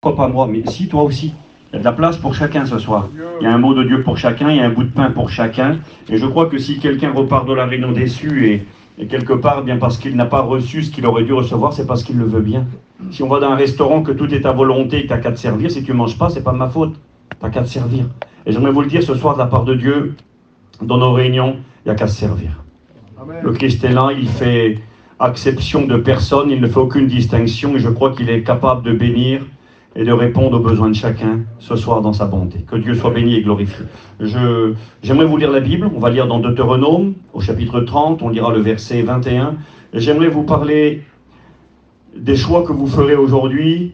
Crois pas moi, mais si, toi aussi. Il y a de la place pour chacun ce soir. Il y a un mot de Dieu pour chacun, il y a un bout de pain pour chacun. Et je crois que si quelqu'un repart de la réunion déçu et quelque part, bien parce qu'il n'a pas reçu ce qu'il aurait dû recevoir, c'est parce qu'il le veut bien. Si on va dans un restaurant, que tout est à volonté et que tu n'as qu'à te servir, si tu ne manges pas, c'est pas de ma faute. Tu n'as qu'à te servir. Et j'aimerais vous le dire ce soir de la part de Dieu, dans nos réunions, il n'y a qu'à se servir. Amen. Le Christ est là, il fait acception de personne, il ne fait aucune distinction et je crois qu'il est capable de bénir et de répondre aux besoins de chacun ce soir dans sa bonté. Que Dieu soit béni et glorifié. J'aimerais vous lire la Bible, on va lire dans Deutéronome, au chapitre 30, on lira le verset 21. Et j'aimerais vous parler des choix que vous ferez aujourd'hui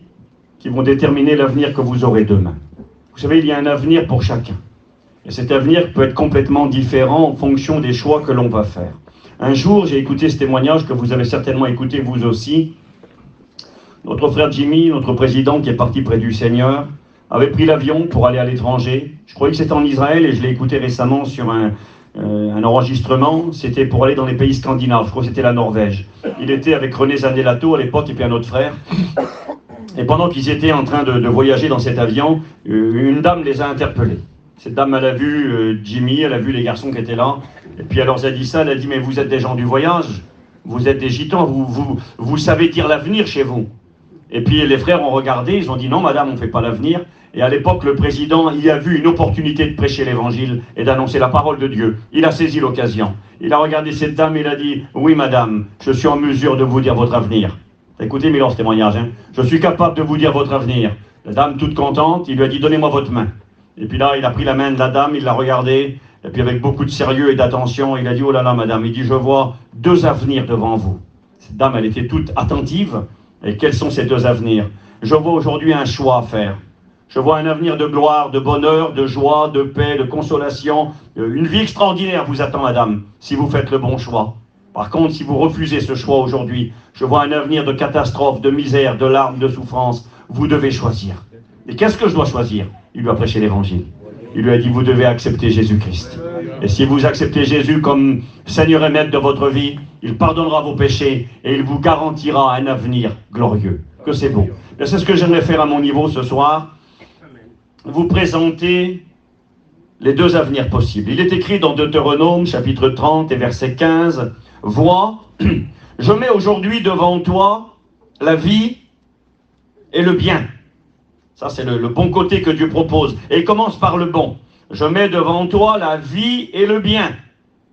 qui vont déterminer l'avenir que vous aurez demain. Vous savez, il y a un avenir pour chacun. Et cet avenir peut être complètement différent en fonction des choix que l'on va faire. Un jour, j'ai écouté ce témoignage que vous avez certainement écouté vous aussi. Notre frère Jimmy, notre président qui est parti près du Seigneur, avait pris l'avion pour aller à l'étranger. Je croyais que c'était en Israël et je l'ai écouté récemment sur un enregistrement. C'était pour aller dans les pays scandinaves. Je crois que c'était la Norvège. Il était avec René Zanellato à l'époque et puis un autre frère. Et pendant qu'ils étaient en train de voyager dans cet avion, une dame les a interpellés. Cette dame, elle a vu Jimmy, elle a vu les garçons qui étaient là. Et puis elle leur a dit ça, elle a dit « Mais vous êtes des gens du voyage, vous êtes des gitans, vous savez dire l'avenir chez vous. » Et puis les frères ont regardé, ils ont dit « Non madame, on ne fait pas l'avenir. » Et à l'époque, le président y a vu une opportunité de prêcher l'évangile et d'annoncer la parole de Dieu. Il a saisi l'occasion. Il a regardé cette dame et il a dit « Oui madame, je suis en mesure de vous dire votre avenir. » Écoutez Milan ce témoignage, hein. « Je suis capable de vous dire votre avenir. » La dame toute contente, il lui a dit « Donnez-moi votre main. » Et puis là, il a pris la main de la dame, il l'a regardée, et puis avec beaucoup de sérieux et d'attention, il a dit « Oh là là, madame », il dit « Je vois deux avenirs devant vous. » Cette dame, elle était toute attentive. Et quels sont ces deux avenirs? Je vois aujourd'hui un choix à faire. Je vois un avenir de gloire, de bonheur, de joie, de paix, de consolation. Une vie extraordinaire vous attend, madame, si vous faites le bon choix. Par contre, si vous refusez ce choix aujourd'hui, je vois un avenir de catastrophe, de misère, de larmes, de souffrance. Vous devez choisir. Et qu'est-ce que je dois choisir? Il lui a prêché l'évangile. Il lui a dit, vous devez accepter Jésus-Christ. Et si vous acceptez Jésus comme Seigneur et Maître de votre vie, il pardonnera vos péchés et il vous garantira un avenir glorieux. Que c'est beau. Et c'est ce que j'aimerais faire à mon niveau ce soir. Vous présenter les deux avenirs possibles. Il est écrit dans Deutéronome, chapitre 30 et verset 15, « Vois, je mets aujourd'hui devant toi la vie et le bien. » Ça, c'est le bon côté que Dieu propose. Et il commence par le bon. Je mets devant toi la vie et le bien.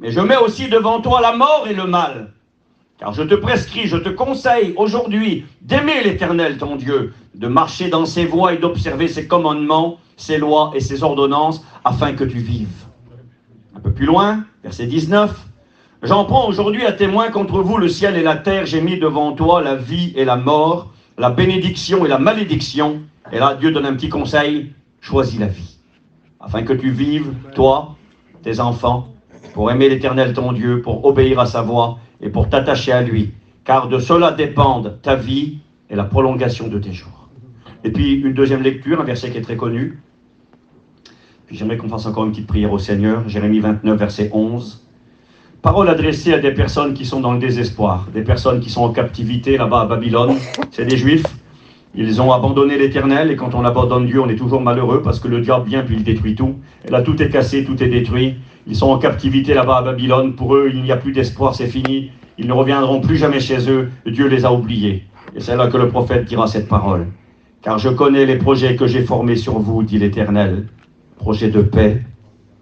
Mais je mets aussi devant toi la mort et le mal. Car je te prescris, je te conseille aujourd'hui d'aimer l'Éternel, ton Dieu, de marcher dans ses voies et d'observer ses commandements, ses lois et ses ordonnances, afin que tu vives. Un peu plus loin, verset 19. J'en prends aujourd'hui à témoin contre vous le ciel et la terre. J'ai mis devant toi la vie et la mort, la bénédiction et la malédiction. Et là, Dieu donne un petit conseil, choisis la vie, afin que tu vives, toi, tes enfants, pour aimer l'Éternel ton Dieu, pour obéir à sa voix et pour t'attacher à lui, car de cela dépendent ta vie et la prolongation de tes jours. Et puis, une deuxième lecture, un verset qui est très connu. Puis j'aimerais qu'on fasse encore une petite prière au Seigneur, Jérémie 29, verset 11. Parole adressée à des personnes qui sont dans le désespoir, des personnes qui sont en captivité là-bas à Babylone, c'est des Juifs. Ils ont abandonné l'Éternel, et quand on abandonne Dieu, on est toujours malheureux, parce que le diable vient puis il détruit tout. Et là, tout est cassé, tout est détruit. Ils sont en captivité là-bas à Babylone. Pour eux, il n'y a plus d'espoir, c'est fini. Ils ne reviendront plus jamais chez eux. Dieu les a oubliés. Et c'est là que le prophète dira cette parole. Car je connais les projets que j'ai formés sur vous, dit l'Éternel. Projets de paix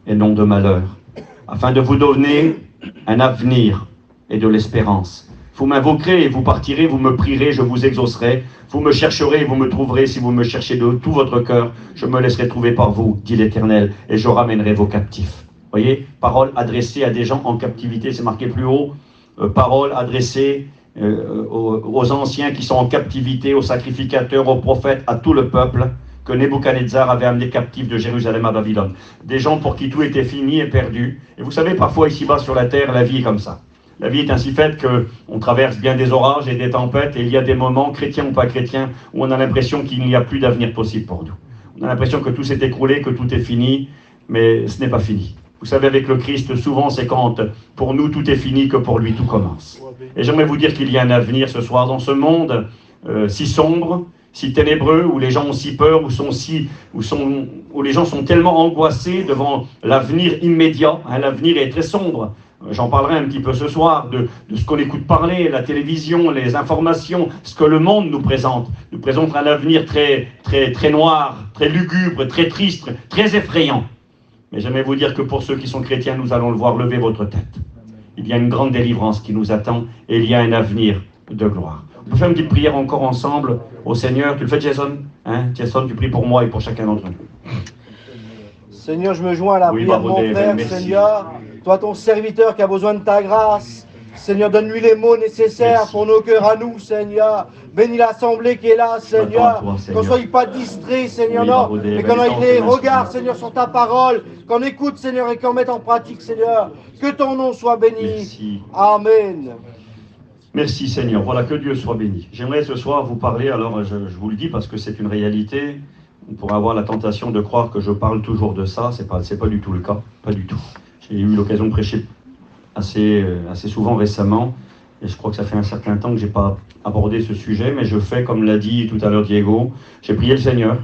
et non de malheur. Afin de vous donner un avenir et de l'espérance. Vous m'invoquerez et vous partirez, vous me prierez, je vous exaucerai. Vous me chercherez et vous me trouverez. Si vous me cherchez de tout votre cœur, je me laisserai trouver par vous, dit l'Éternel, et je ramènerai vos captifs. Voyez, parole adressée à des gens en captivité, c'est marqué plus haut. Parole adressée aux anciens qui sont en captivité, aux sacrificateurs, aux prophètes, à tout le peuple que Nebuchadnezzar avait amené captif de Jérusalem à Babylone. Des gens pour qui tout était fini et perdu. Et vous savez, parfois ici-bas sur la terre, la vie est comme ça. La vie est ainsi faite qu'on traverse bien des orages et des tempêtes, et il y a des moments, chrétiens ou pas chrétiens, où on a l'impression qu'il n'y a plus d'avenir possible pour nous. On a l'impression que tout s'est écroulé, que tout est fini, mais ce n'est pas fini. Vous savez, avec le Christ, souvent c'est quand pour nous tout est fini que pour lui tout commence. Et j'aimerais vous dire qu'il y a un avenir ce soir dans ce monde si sombre. si ténébreux, où les gens ont si peur, où les gens sont tellement angoissés devant l'avenir immédiat. Hein, l'avenir est très sombre. J'en parlerai un petit peu ce soir de ce qu'on écoute parler, la télévision, les informations, ce que le monde nous présente un avenir très, très, très noir, très lugubre, très triste, très effrayant. Mais j'aimerais vous dire que pour ceux qui sont chrétiens, nous allons le voir, lever votre tête. Il y a une grande délivrance qui nous attend et il y a un avenir de gloire. On peut faire une petite prière encore ensemble au Seigneur. Tu le fais, Jason? Hein, Jason, tu pries pour moi et pour chacun d'entre nous. Seigneur, je me joins à la prière de mon frère, Seigneur. Toi, ton serviteur qui a besoin de ta grâce. Seigneur, donne-lui les mots nécessaires pour nos cœurs à nous, Seigneur. Bénis l'assemblée qui est là, Seigneur. Qu'on ne soit pas distrait, Seigneur, non. Mais qu'on ait les regards, Seigneur, sur ta parole. Qu'on écoute, Seigneur, et qu'on mette en pratique, Seigneur. Que ton nom soit béni. Merci. Amen. Merci Seigneur, voilà, que Dieu soit béni. J'aimerais ce soir vous parler, alors je vous le dis parce que c'est une réalité, on pourrait avoir la tentation de croire que je parle toujours de ça, c'est pas du tout le cas, pas du tout. J'ai eu l'occasion de prêcher assez souvent récemment, et je crois que ça fait un certain temps que je n'ai pas abordé ce sujet, mais je fais, comme l'a dit tout à l'heure Diego, j'ai prié le Seigneur.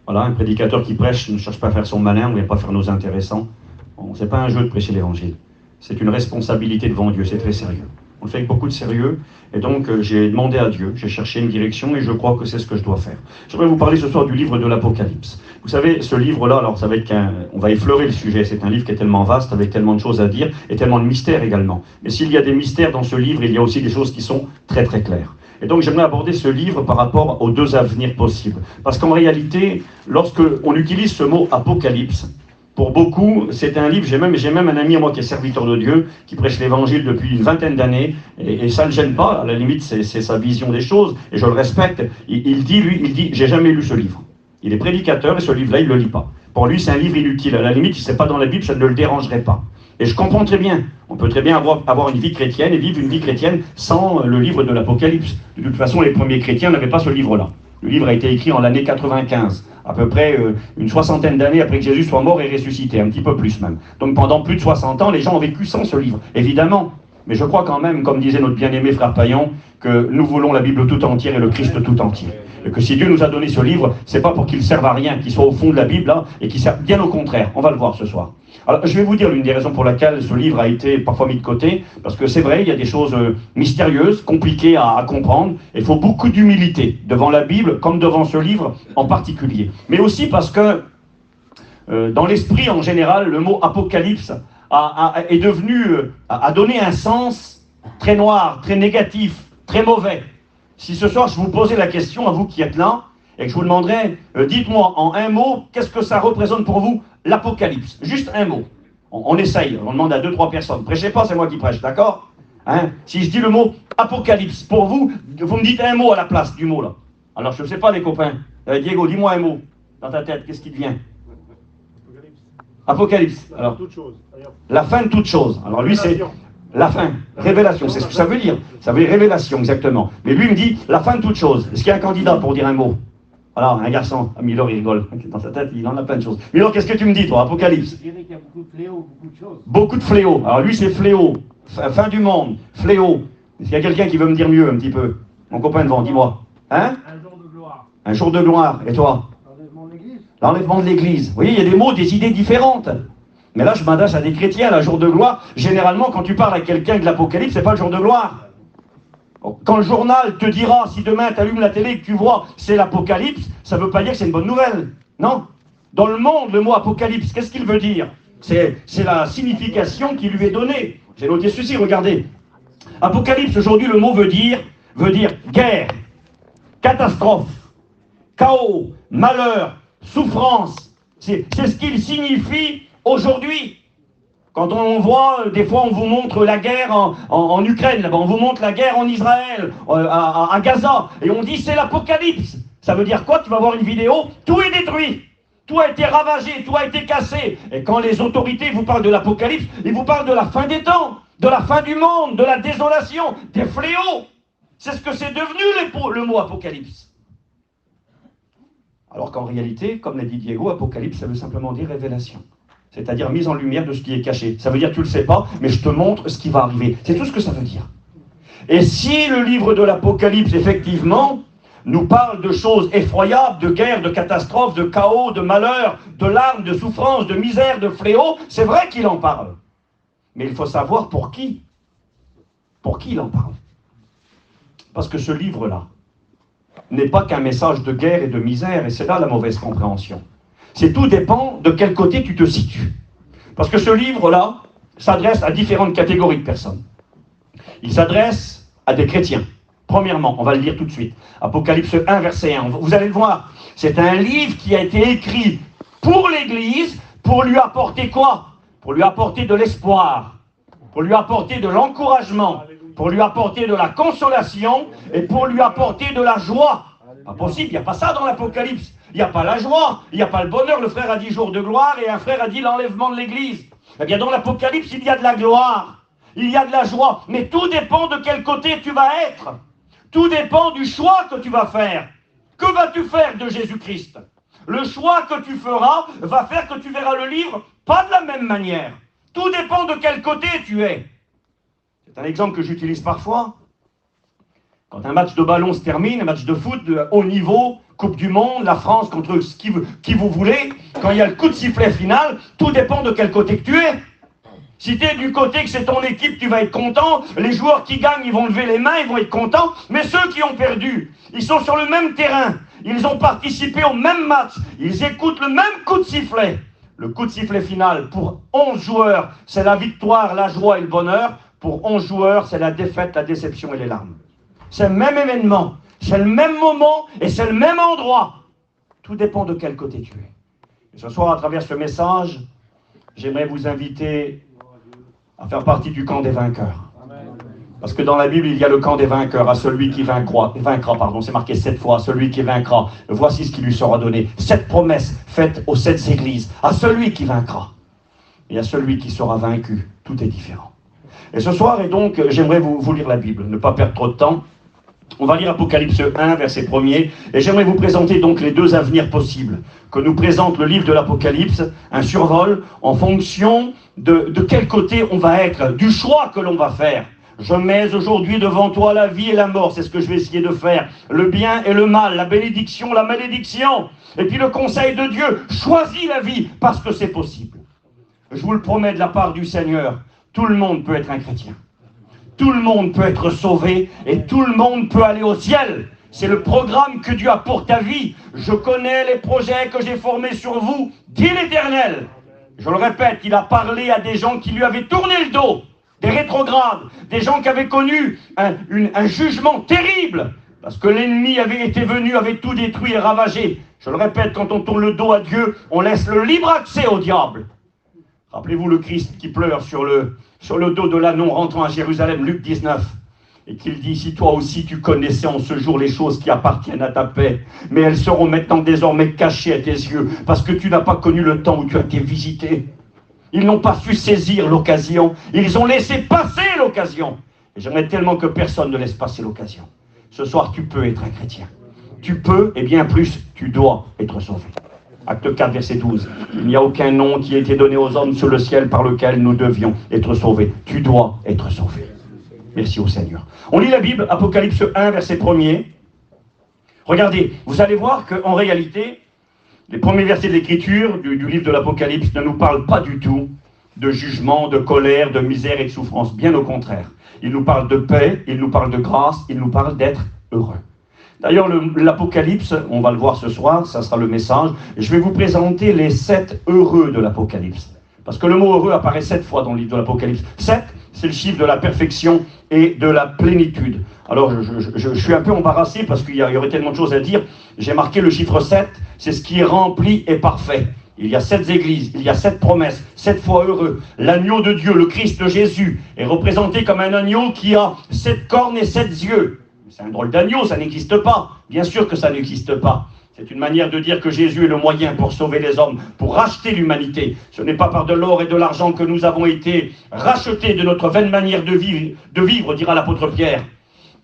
Voilà, un prédicateur qui prêche ne cherche pas à faire son malin, on ne vient pas faire nos intéressants. Bon, c'est pas un jeu de prêcher l'évangile, c'est une responsabilité devant Dieu, c'est très sérieux. On le fait avec beaucoup de sérieux, et donc j'ai demandé à Dieu, j'ai cherché une direction, et je crois que c'est ce que je dois faire. J'aimerais vous parler ce soir du livre de l'Apocalypse. Vous savez, ce livre-là, alors ça va être on va effleurer le sujet, c'est un livre qui est tellement vaste, avec tellement de choses à dire, et tellement de mystères également. Mais s'il y a des mystères dans ce livre, il y a aussi des choses qui sont très très claires. Et donc j'aimerais aborder ce livre par rapport aux deux avenirs possibles. Parce qu'en réalité, lorsque on utilise ce mot Apocalypse, pour beaucoup, c'est un livre, j'ai même un ami à moi qui est serviteur de Dieu, qui prêche l'évangile depuis une vingtaine d'années, et ça ne le gêne pas, à la limite c'est sa vision des choses, et je le respecte. Il dit, j'ai jamais lu ce livre. Il est prédicateur, et ce livre-là, il ne le lit pas. Pour lui, c'est un livre inutile, à la limite, si ce n'est pas dans la Bible, ça ne le dérangerait pas. Et je comprends très bien, on peut très bien avoir une vie chrétienne, et vivre une vie chrétienne sans le livre de l'Apocalypse. De toute façon, les premiers chrétiens n'avaient pas ce livre-là. Le livre a été écrit en l'année 95, à peu près une soixantaine d'années après que Jésus soit mort et ressuscité, un petit peu plus même. Donc pendant plus de 60 ans, les gens ont vécu sans ce livre, évidemment. Mais je crois quand même, comme disait notre bien-aimé frère Payan, que nous voulons la Bible tout entière et le Christ tout entier. Et que si Dieu nous a donné ce livre, c'est pas pour qu'il serve à rien, qu'il soit au fond de la Bible, là, et qu'il serve bien au contraire. On va le voir ce soir. Alors, je vais vous dire l'une des raisons pour laquelle ce livre a été parfois mis de côté, parce que c'est vrai, il y a des choses mystérieuses, compliquées à comprendre, et il faut beaucoup d'humilité devant la Bible, comme devant ce livre en particulier. Mais aussi parce que, dans l'esprit en général, le mot apocalypse est devenu, a donné un sens très noir, très négatif, très mauvais. Si ce soir je vous posais la question, à vous qui êtes là, et que je vous demanderais, dites-moi en un mot, qu'est-ce que ça représente pour vous, l'Apocalypse? Juste un mot. On essaye, on demande à 2-3 personnes. Prêchez pas, c'est moi qui prêche, d'accord? Hein? Si je dis le mot Apocalypse, pour vous, vous me dites un mot à la place du mot là. Alors je ne sais pas les copains. Diego, dis-moi un mot. Dans ta tête, qu'est-ce qui te vient? Apocalypse. Alors, la fin de toute chose. Alors lui c'est... La fin, révélation, c'est ce que ça veut dire. Ça veut dire révélation, exactement. Mais lui me dit la fin de toute chose. Est-ce qu'il y a un candidat pour dire un mot? Voilà, un garçon. Ah, Miller, il rigole. Dans sa tête, il en a plein de choses. Miller, qu'est-ce que tu me dis, toi, Apocalypse? Je dirais qu'il y a beaucoup de fléaux, beaucoup de choses. Beaucoup de fléaux. Alors lui, c'est fléau. Fin du monde, fléau. Est-ce qu'il y a quelqu'un qui veut me dire mieux, un petit peu? Mon copain devant, dis-moi. Hein? Un jour de gloire. Un jour de gloire. Et toi? L'enlèvement de l'Église. L'enlèvement de l'Église. Vous voyez, il y a des mots, des idées différentes. Mais là, je m'adresse à des chrétiens, la jour de gloire. Généralement, quand tu parles à quelqu'un de l'Apocalypse, c'est pas le jour de gloire. Quand le journal te dira, si demain tu allumes la télé et que tu vois c'est l'Apocalypse, ça ne veut pas dire que c'est une bonne nouvelle. Non. Dans le monde, le mot Apocalypse, qu'est-ce qu'il veut dire? C'est la signification qui lui est donnée. J'ai noté ceci, regardez. Apocalypse, aujourd'hui, le mot veut dire guerre, catastrophe, chaos, malheur, souffrance. C'est ce qu'il signifie aujourd'hui. Quand on voit, des fois on vous montre la guerre en Ukraine, là-bas, on vous montre la guerre en Israël, à Gaza, et on dit c'est l'Apocalypse. Ça veut dire quoi? Tu vas voir une vidéo, tout est détruit, tout a été ravagé, tout a été cassé. Et quand les autorités vous parlent de l'Apocalypse, ils vous parlent de la fin des temps, de la fin du monde, de la désolation, des fléaux. C'est ce que c'est devenu le mot Apocalypse. Alors qu'en réalité, comme l'a dit Diego, Apocalypse, ça veut simplement dire révélation. C'est-à-dire mise en lumière de ce qui est caché. Ça veut dire que tu ne le sais pas, mais je te montre ce qui va arriver. C'est tout ce que ça veut dire. Et si le livre de l'Apocalypse, effectivement, nous parle de choses effroyables, de guerre, de catastrophes, de chaos, de malheur, de larmes, de souffrances, de misère, de fléaux. C'est vrai qu'il en parle. Mais il faut savoir pour qui. Pour qui il en parle. Parce que ce livre-là n'est pas qu'un message de guerre et de misère, et c'est là la mauvaise compréhension. C'est tout dépend de quel côté tu te situes. Parce que ce livre-là s'adresse à différentes catégories de personnes. Il s'adresse à des chrétiens. Premièrement, on va le lire tout de suite. Apocalypse 1, verset 1. Vous allez le voir. C'est un livre qui a été écrit pour l'Église, pour lui apporter quoi? Pour lui apporter de l'espoir, pour lui apporter de l'encouragement, pour lui apporter de la consolation et pour lui apporter de la joie. Pas possible, il n'y a pas ça dans l'Apocalypse. Il n'y a pas la joie, il n'y a pas le bonheur. Le frère a dit jour de gloire et un frère a dit l'enlèvement de l'Église. Eh bien, dans l'Apocalypse, il y a de la gloire, il y a de la joie. Mais tout dépend de quel côté tu vas être. Tout dépend du choix que tu vas faire. Que vas-tu faire de Jésus-Christ? Le choix que tu feras va faire que tu verras le livre pas de la même manière. Tout dépend de quel côté tu es. C'est un exemple que j'utilise parfois. Quand un match de ballon se termine, un match de foot de haut niveau, Coupe du Monde, la France contre qui vous voulez, quand il y a le coup de sifflet final, tout dépend de quel côté que tu es. Si tu es du côté que c'est ton équipe, tu vas être content. Les joueurs qui gagnent, ils vont lever les mains, ils vont être contents. Mais ceux qui ont perdu, ils sont sur le même terrain. Ils ont participé au même match. Ils écoutent le même coup de sifflet. Le coup de sifflet final, pour 11 joueurs, c'est la victoire, la joie et le bonheur. Pour 11 joueurs, c'est la défaite, la déception et les larmes. C'est le même événement, c'est le même moment et c'est le même endroit. Tout dépend de quel côté tu es. Et ce soir, à travers ce message, j'aimerais vous inviter à faire partie du camp des vainqueurs. Parce que dans la Bible, il y a le camp des vainqueurs, à celui qui vaincra, c'est marqué 7 fois, à celui qui vaincra. Voici ce qui lui sera donné. 7 promesses faites aux 7 églises, à celui qui vaincra. Et à celui qui sera vaincu. Tout est différent. Et ce soir, et donc, j'aimerais vous lire la Bible, ne pas perdre trop de temps. On va lire Apocalypse 1, verset 1er, et j'aimerais vous présenter donc les deux avenirs possibles que nous présente le livre de l'Apocalypse, un survol en fonction de quel côté on va être, du choix que l'on va faire. Je mets aujourd'hui devant toi la vie et la mort, c'est ce que je vais essayer de faire, le bien et le mal, la bénédiction, la malédiction, et puis le conseil de Dieu, choisis la vie parce que c'est possible. Je vous le promets de la part du Seigneur, tout le monde peut être un chrétien. Tout le monde peut être sauvé et tout le monde peut aller au ciel. C'est le programme que Dieu a pour ta vie. Je connais les projets que j'ai formés sur vous, dit l'Éternel. Je le répète, il a parlé à des gens qui lui avaient tourné le dos, des rétrogrades, des gens qui avaient connu un jugement terrible, parce que l'ennemi avait été venu, avait tout détruit et ravagé. Je le répète, quand on tourne le dos à Dieu, on laisse le libre accès au diable. Rappelez-vous le Christ qui pleure sur le dos de l'ânon rentrant à Jérusalem, Luc 19, et qu'il dit, si toi aussi tu connaissais en ce jour les choses qui appartiennent à ta paix, mais elles seront maintenant désormais cachées à tes yeux, parce que tu n'as pas connu le temps où tu as été visité. Ils n'ont pas su saisir l'occasion, ils ont laissé passer l'occasion. Et j'aimerais tellement que personne ne laisse passer l'occasion. Ce soir, tu peux être un chrétien. Tu peux, et bien plus, tu dois être sauvé. Acte 4, verset 12. Il n'y a aucun nom qui ait été donné aux hommes sur le ciel par lequel nous devions être sauvés. Tu dois être sauvé. Merci au Seigneur. On lit la Bible, Apocalypse 1, verset 1er. Regardez, vous allez voir qu'en réalité, les premiers versets de l'Écriture, du livre de l'Apocalypse, ne nous parlent pas du tout de jugement, de colère, de misère et de souffrance. Bien au contraire. Il nous parle de paix, il nous parle de grâce, il nous parle d'être heureux. D'ailleurs, l'Apocalypse, on va le voir ce soir, ça sera le message. Je vais vous présenter les 7 heureux de l'Apocalypse. Parce que le mot heureux apparaît 7 fois dans le livre de l'Apocalypse. 7, c'est le chiffre de la perfection et de la plénitude. Alors, je suis un peu embarrassé parce qu'il y aurait tellement de choses à dire. J'ai marqué le chiffre 7, c'est ce qui est rempli et parfait. Il y a 7 églises, il y a 7 promesses, 7 fois heureux. L'agneau de Dieu, le Christ Jésus, est représenté comme un agneau qui a 7 cornes et 7 yeux. C'est un drôle d'agneau, ça n'existe pas. Bien sûr que ça n'existe pas. C'est une manière de dire que Jésus est le moyen pour sauver les hommes, pour racheter l'humanité. Ce n'est pas par de l'or et de l'argent que nous avons été rachetés de notre vaine manière de vivre, dira l'apôtre Pierre,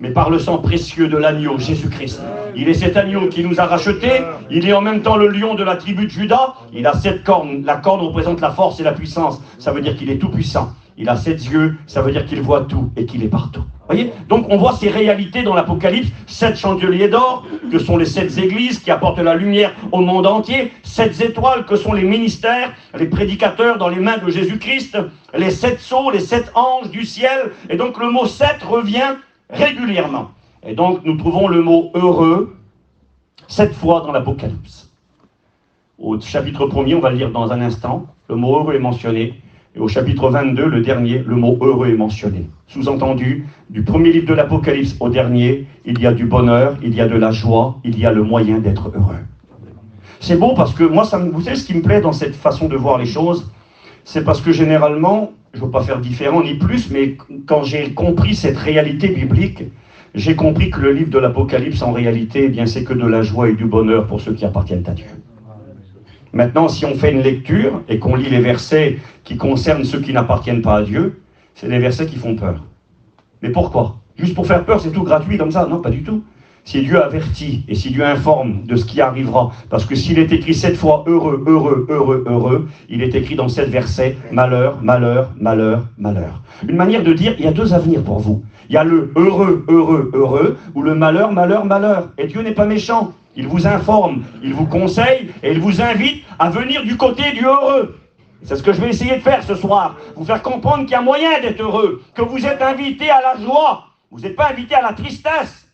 mais par le sang précieux de l'agneau, Jésus-Christ. Il est cet agneau qui nous a rachetés, il est en même temps le lion de la tribu de Juda, il a 7 cornes. La corne représente la force et la puissance, ça veut dire qu'il est tout puissant. il a 7 yeux, ça veut dire qu'il voit tout et qu'il est partout. Voyez? Donc on voit ces réalités dans l'Apocalypse, 7 chandeliers d'or, que sont les 7 églises qui apportent la lumière au monde entier, 7 étoiles que sont les ministères, les prédicateurs dans les mains de Jésus-Christ, les 7 sceaux, les 7 anges du ciel, et donc le mot 7 revient régulièrement. Et donc nous trouvons le mot heureux 7 fois dans l'Apocalypse. Au chapitre 1er, on va le lire dans un instant, le mot heureux est mentionné. Et au chapitre 22, le dernier, le mot heureux est mentionné. Sous-entendu, du premier livre de l'Apocalypse au dernier, il y a du bonheur, il y a de la joie, il y a le moyen d'être heureux. C'est beau parce que moi, vous savez ce qui me plaît dans cette façon de voir les choses, c'est parce que généralement, je ne veux pas faire différent ni plus, mais quand j'ai compris cette réalité biblique, j'ai compris que le livre de l'Apocalypse, en réalité, eh bien, c'est que de la joie et du bonheur pour ceux qui appartiennent à Dieu. Maintenant, si on fait une lecture et qu'on lit les versets qui concernent ceux qui n'appartiennent pas à Dieu, c'est des versets qui font peur. Mais pourquoi? Juste pour faire peur, c'est tout gratuit comme ça? Non, pas du tout. Si Dieu avertit et si Dieu informe de ce qui arrivera, parce que s'il est écrit 7 fois heureux, heureux, heureux, heureux, il est écrit dans 7 versets malheur, malheur, malheur, malheur. Une manière de dire, il y a 2 avenirs pour vous. Il y a le heureux, heureux, heureux, ou le malheur, malheur, malheur. Et Dieu n'est pas méchant. Il vous informe, il vous conseille et il vous invite à venir du côté du heureux. C'est ce que je vais essayer de faire ce soir. Vous faire comprendre qu'il y a moyen d'être heureux, que vous êtes invité à la joie. Vous n'êtes pas invité à la tristesse.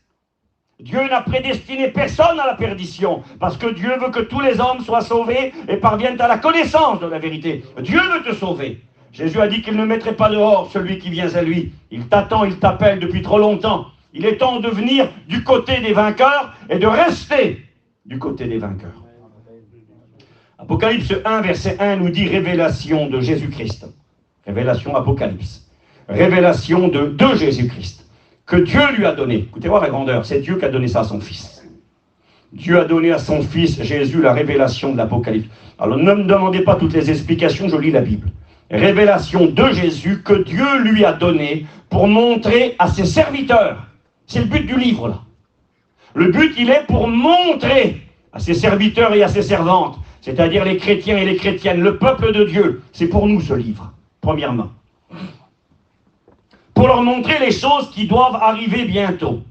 Dieu n'a prédestiné personne à la perdition, parce que Dieu veut que tous les hommes soient sauvés et parviennent à la connaissance de la vérité. Dieu veut te sauver. Jésus a dit qu'il ne mettrait pas dehors celui qui vient à lui. Il t'attend, il t'appelle depuis trop longtemps. Il est temps de venir du côté des vainqueurs et de rester du côté des vainqueurs. Apocalypse 1, verset 1 nous dit révélation de Jésus-Christ. Révélation Apocalypse. Révélation de Jésus-Christ. Que Dieu lui a donné. Écoutez-moi la grandeur, c'est Dieu qui a donné ça à son Fils. Dieu a donné à son Fils Jésus la révélation de l'Apocalypse. Alors ne me demandez pas toutes les explications, je lis la Bible. Révélation de Jésus que Dieu lui a donné pour montrer à ses serviteurs. C'est le but du livre, là. Le but, il est pour montrer à ses serviteurs et à ses servantes, c'est-à-dire les chrétiens et les chrétiennes, le peuple de Dieu. C'est pour nous, ce livre, premièrement. Pour leur montrer les choses qui doivent arriver bientôt.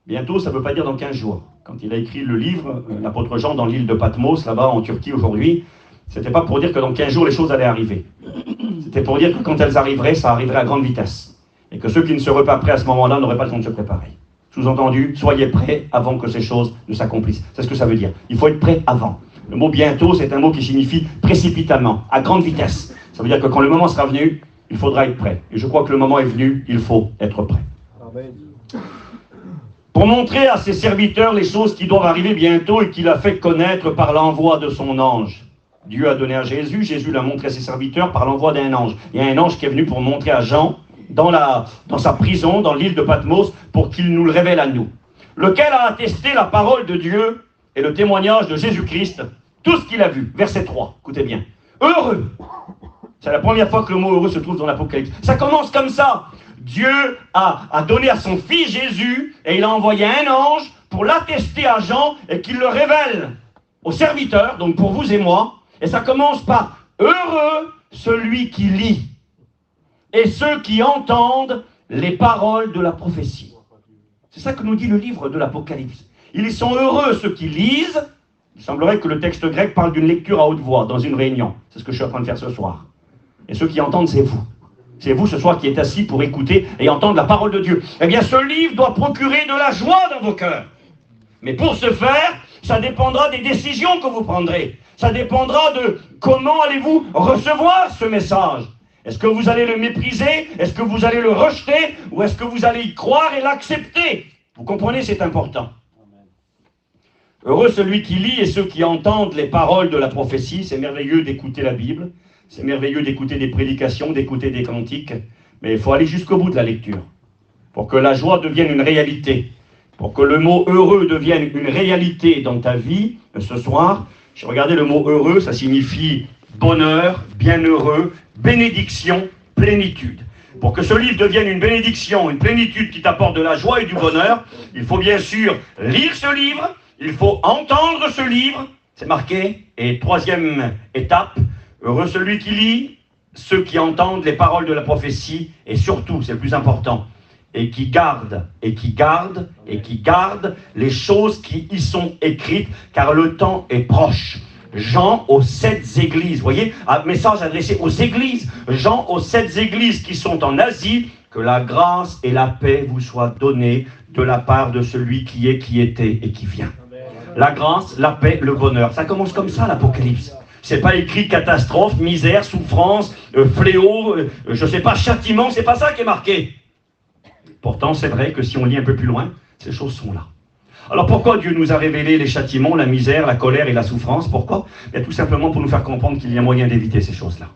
Bientôt, ça ne veut pas dire dans 15 jours. Quand il a écrit le livre, l'apôtre Jean, dans l'île de Patmos, là-bas en Turquie aujourd'hui, c'était pas pour dire que dans 15 jours, les choses allaient arriver. C'était pour dire que quand elles arriveraient, ça arriverait à grande vitesse. Et que ceux qui ne seraient pas prêts à ce moment-là n'auraient pas le temps de se préparer. Sous-entendu, soyez prêts avant que ces choses ne s'accomplissent. C'est ce que ça veut dire. Il faut être prêt avant. Le mot bientôt, c'est un mot qui signifie précipitamment, à grande vitesse. Ça veut dire que quand le moment sera venu, il faudra être prêt. Et je crois que le moment est venu, il faut être prêt. Amen. Pour montrer à ses serviteurs les choses qui doivent arriver bientôt et qu'il a fait connaître par l'envoi de son ange. Dieu a donné à Jésus, Jésus l'a montré à ses serviteurs par l'envoi d'un ange. Il y a un ange qui est venu pour montrer à Jean, dans sa prison, dans l'île de Patmos, pour qu'il nous le révèle à nous. Lequel a attesté la parole de Dieu et le témoignage de Jésus-Christ, tout ce qu'il a vu. Verset 3, écoutez bien. Heureux. C'est la première fois que le mot heureux se trouve dans l'Apocalypse. Ça commence comme ça. Dieu a donné à son Fils Jésus et il a envoyé un ange pour l'attester à Jean et qu'il le révèle aux serviteurs, donc pour vous et moi. Et ça commence par heureux celui qui lit et ceux qui entendent les paroles de la prophétie. C'est ça que nous dit le livre de l'Apocalypse. Ils sont heureux ceux qui lisent. Il semblerait que le texte grec parle d'une lecture à haute voix dans une réunion. C'est ce que je suis en train de faire ce soir. Et ceux qui entendent, c'est vous. C'est vous ce soir qui êtes assis pour écouter et entendre la parole de Dieu. Eh bien, ce livre doit procurer de la joie dans vos cœurs. Mais pour ce faire, ça dépendra des décisions que vous prendrez. Ça dépendra de comment allez-vous recevoir ce message. Est-ce que vous allez le mépriser? Est-ce que vous allez le rejeter? Ou est-ce que vous allez y croire et l'accepter? Vous comprenez, c'est important. Heureux celui qui lit et ceux qui entendent les paroles de la prophétie. C'est merveilleux d'écouter la Bible. C'est merveilleux d'écouter des prédications, d'écouter des cantiques. Mais il faut aller jusqu'au bout de la lecture. Pour que la joie devienne une réalité. Pour que le mot heureux devienne une réalité dans ta vie, ce soir, j'ai regardé le mot heureux, ça signifie bonheur, bienheureux, bénédiction, plénitude. Pour que ce livre devienne une bénédiction, une plénitude qui t'apporte de la joie et du bonheur, il faut bien sûr lire ce livre, il faut entendre ce livre, c'est marqué. Et troisième étape, heureux celui qui lit, ceux qui entendent les paroles de la prophétie, et surtout, c'est le plus important, et qui gardent les choses qui y sont écrites, car le temps est proche. Jean aux 7 églises, voyez, un message adressé aux églises. Jean aux 7 églises qui sont en Asie, que la grâce et la paix vous soient données de la part de celui qui est, qui était et qui vient. La grâce, la paix, le bonheur. Ça commence comme ça, l'Apocalypse. C'est pas écrit catastrophe, misère, souffrance, fléau, je sais pas, châtiment, c'est pas ça qui est marqué. Pourtant, c'est vrai que si on lit un peu plus loin, ces choses sont là. Alors pourquoi Dieu nous a révélé les châtiments, la misère, la colère et la souffrance? Pourquoi? Bien, tout simplement pour nous faire comprendre qu'il y a moyen d'éviter ces choses-là.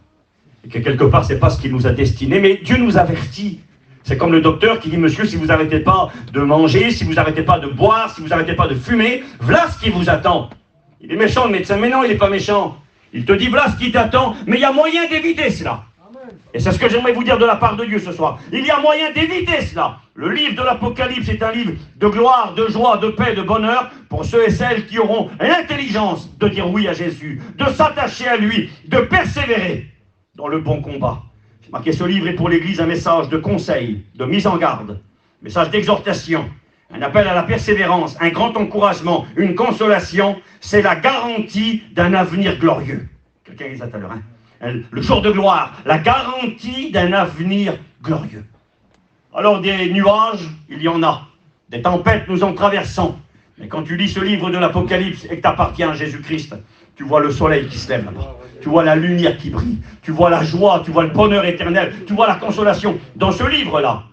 Et que quelque part, c'est pas ce qu'il nous a destiné, mais Dieu nous avertit. C'est comme le docteur qui dit, monsieur, si vous n'arrêtez pas de manger, si vous n'arrêtez pas de boire, si vous n'arrêtez pas de fumer, voilà ce qui vous attend. Il est méchant le médecin, mais non, il n'est pas méchant. Il te dit, voilà ce qui t'attend, mais il y a moyen d'éviter cela. Et c'est ce que j'aimerais vous dire de la part de Dieu ce soir. Il y a moyen d'éviter cela. Le livre de l'Apocalypse est un livre de gloire, de joie, de paix, de bonheur pour ceux et celles qui auront l'intelligence de dire oui à Jésus, de s'attacher à lui, de persévérer dans le bon combat. J'ai marqué ce livre est pour l'Église un message de conseil, de mise en garde, un message d'exhortation, un appel à la persévérance, un grand encouragement, une consolation. C'est la garantie d'un avenir glorieux. Quelqu'un dit ça tout à l'heure, hein? Le jour de gloire, la garantie d'un avenir glorieux. Alors des nuages, il y en a. Des tempêtes, nous en traversons. Mais quand tu lis ce livre de l'Apocalypse et que tu appartiens à Jésus-Christ, tu vois le soleil qui se lève là-bas. Tu vois la lumière qui brille. Tu vois la joie, tu vois le bonheur éternel. Tu vois la consolation. Dans ce livre-là,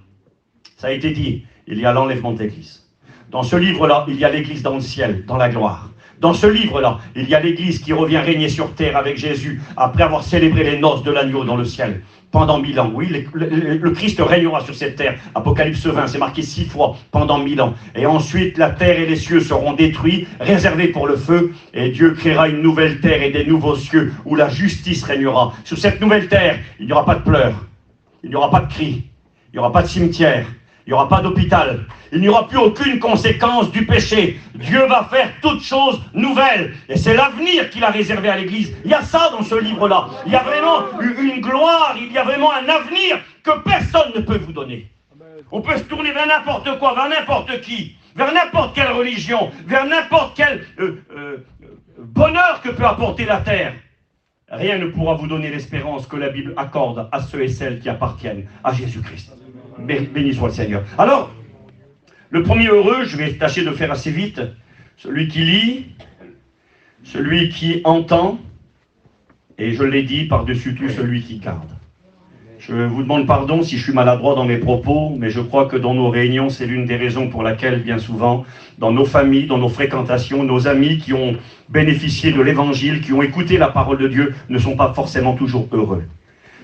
ça a été dit, il y a l'enlèvement de l'Église. Dans ce livre-là, il y a l'Église dans le ciel, dans la gloire. Dans ce livre-là, il y a l'Église qui revient régner sur terre avec Jésus après avoir célébré les noces de l'agneau dans le ciel pendant 1000 ans. Oui, le Christ régnera sur cette terre. Apocalypse 20, c'est marqué 6 fois pendant 1000 ans. Et ensuite, la terre et les cieux seront détruits, réservés pour le feu. Et Dieu créera une nouvelle terre et des nouveaux cieux où la justice régnera. Sur cette nouvelle terre, il n'y aura pas de pleurs, il n'y aura pas de cris, il n'y aura pas de cimetière. Il n'y aura pas d'hôpital. Il n'y aura plus aucune conséquence du péché. Dieu va faire toutes choses nouvelles. Et c'est l'avenir qu'il a réservé à l'Église. Il y a ça dans ce livre-là. Il y a vraiment une gloire, il y a vraiment un avenir que personne ne peut vous donner. On peut se tourner vers n'importe quoi, vers n'importe qui, vers n'importe quelle religion, vers n'importe quel bonheur que peut apporter la terre. Rien ne pourra vous donner l'espérance que la Bible accorde à ceux et celles qui appartiennent à Jésus-Christ. Béni soit le Seigneur. Alors, le premier heureux, je vais tâcher de faire assez vite, celui qui lit, celui qui entend, et je l'ai dit par-dessus tout, celui qui garde. Je vous demande pardon si je suis maladroit dans mes propos, mais je crois que dans nos réunions, c'est l'une des raisons pour laquelle, bien souvent, dans nos familles, dans nos fréquentations, nos amis qui ont bénéficié de l'Évangile, qui ont écouté la parole de Dieu, ne sont pas forcément toujours heureux.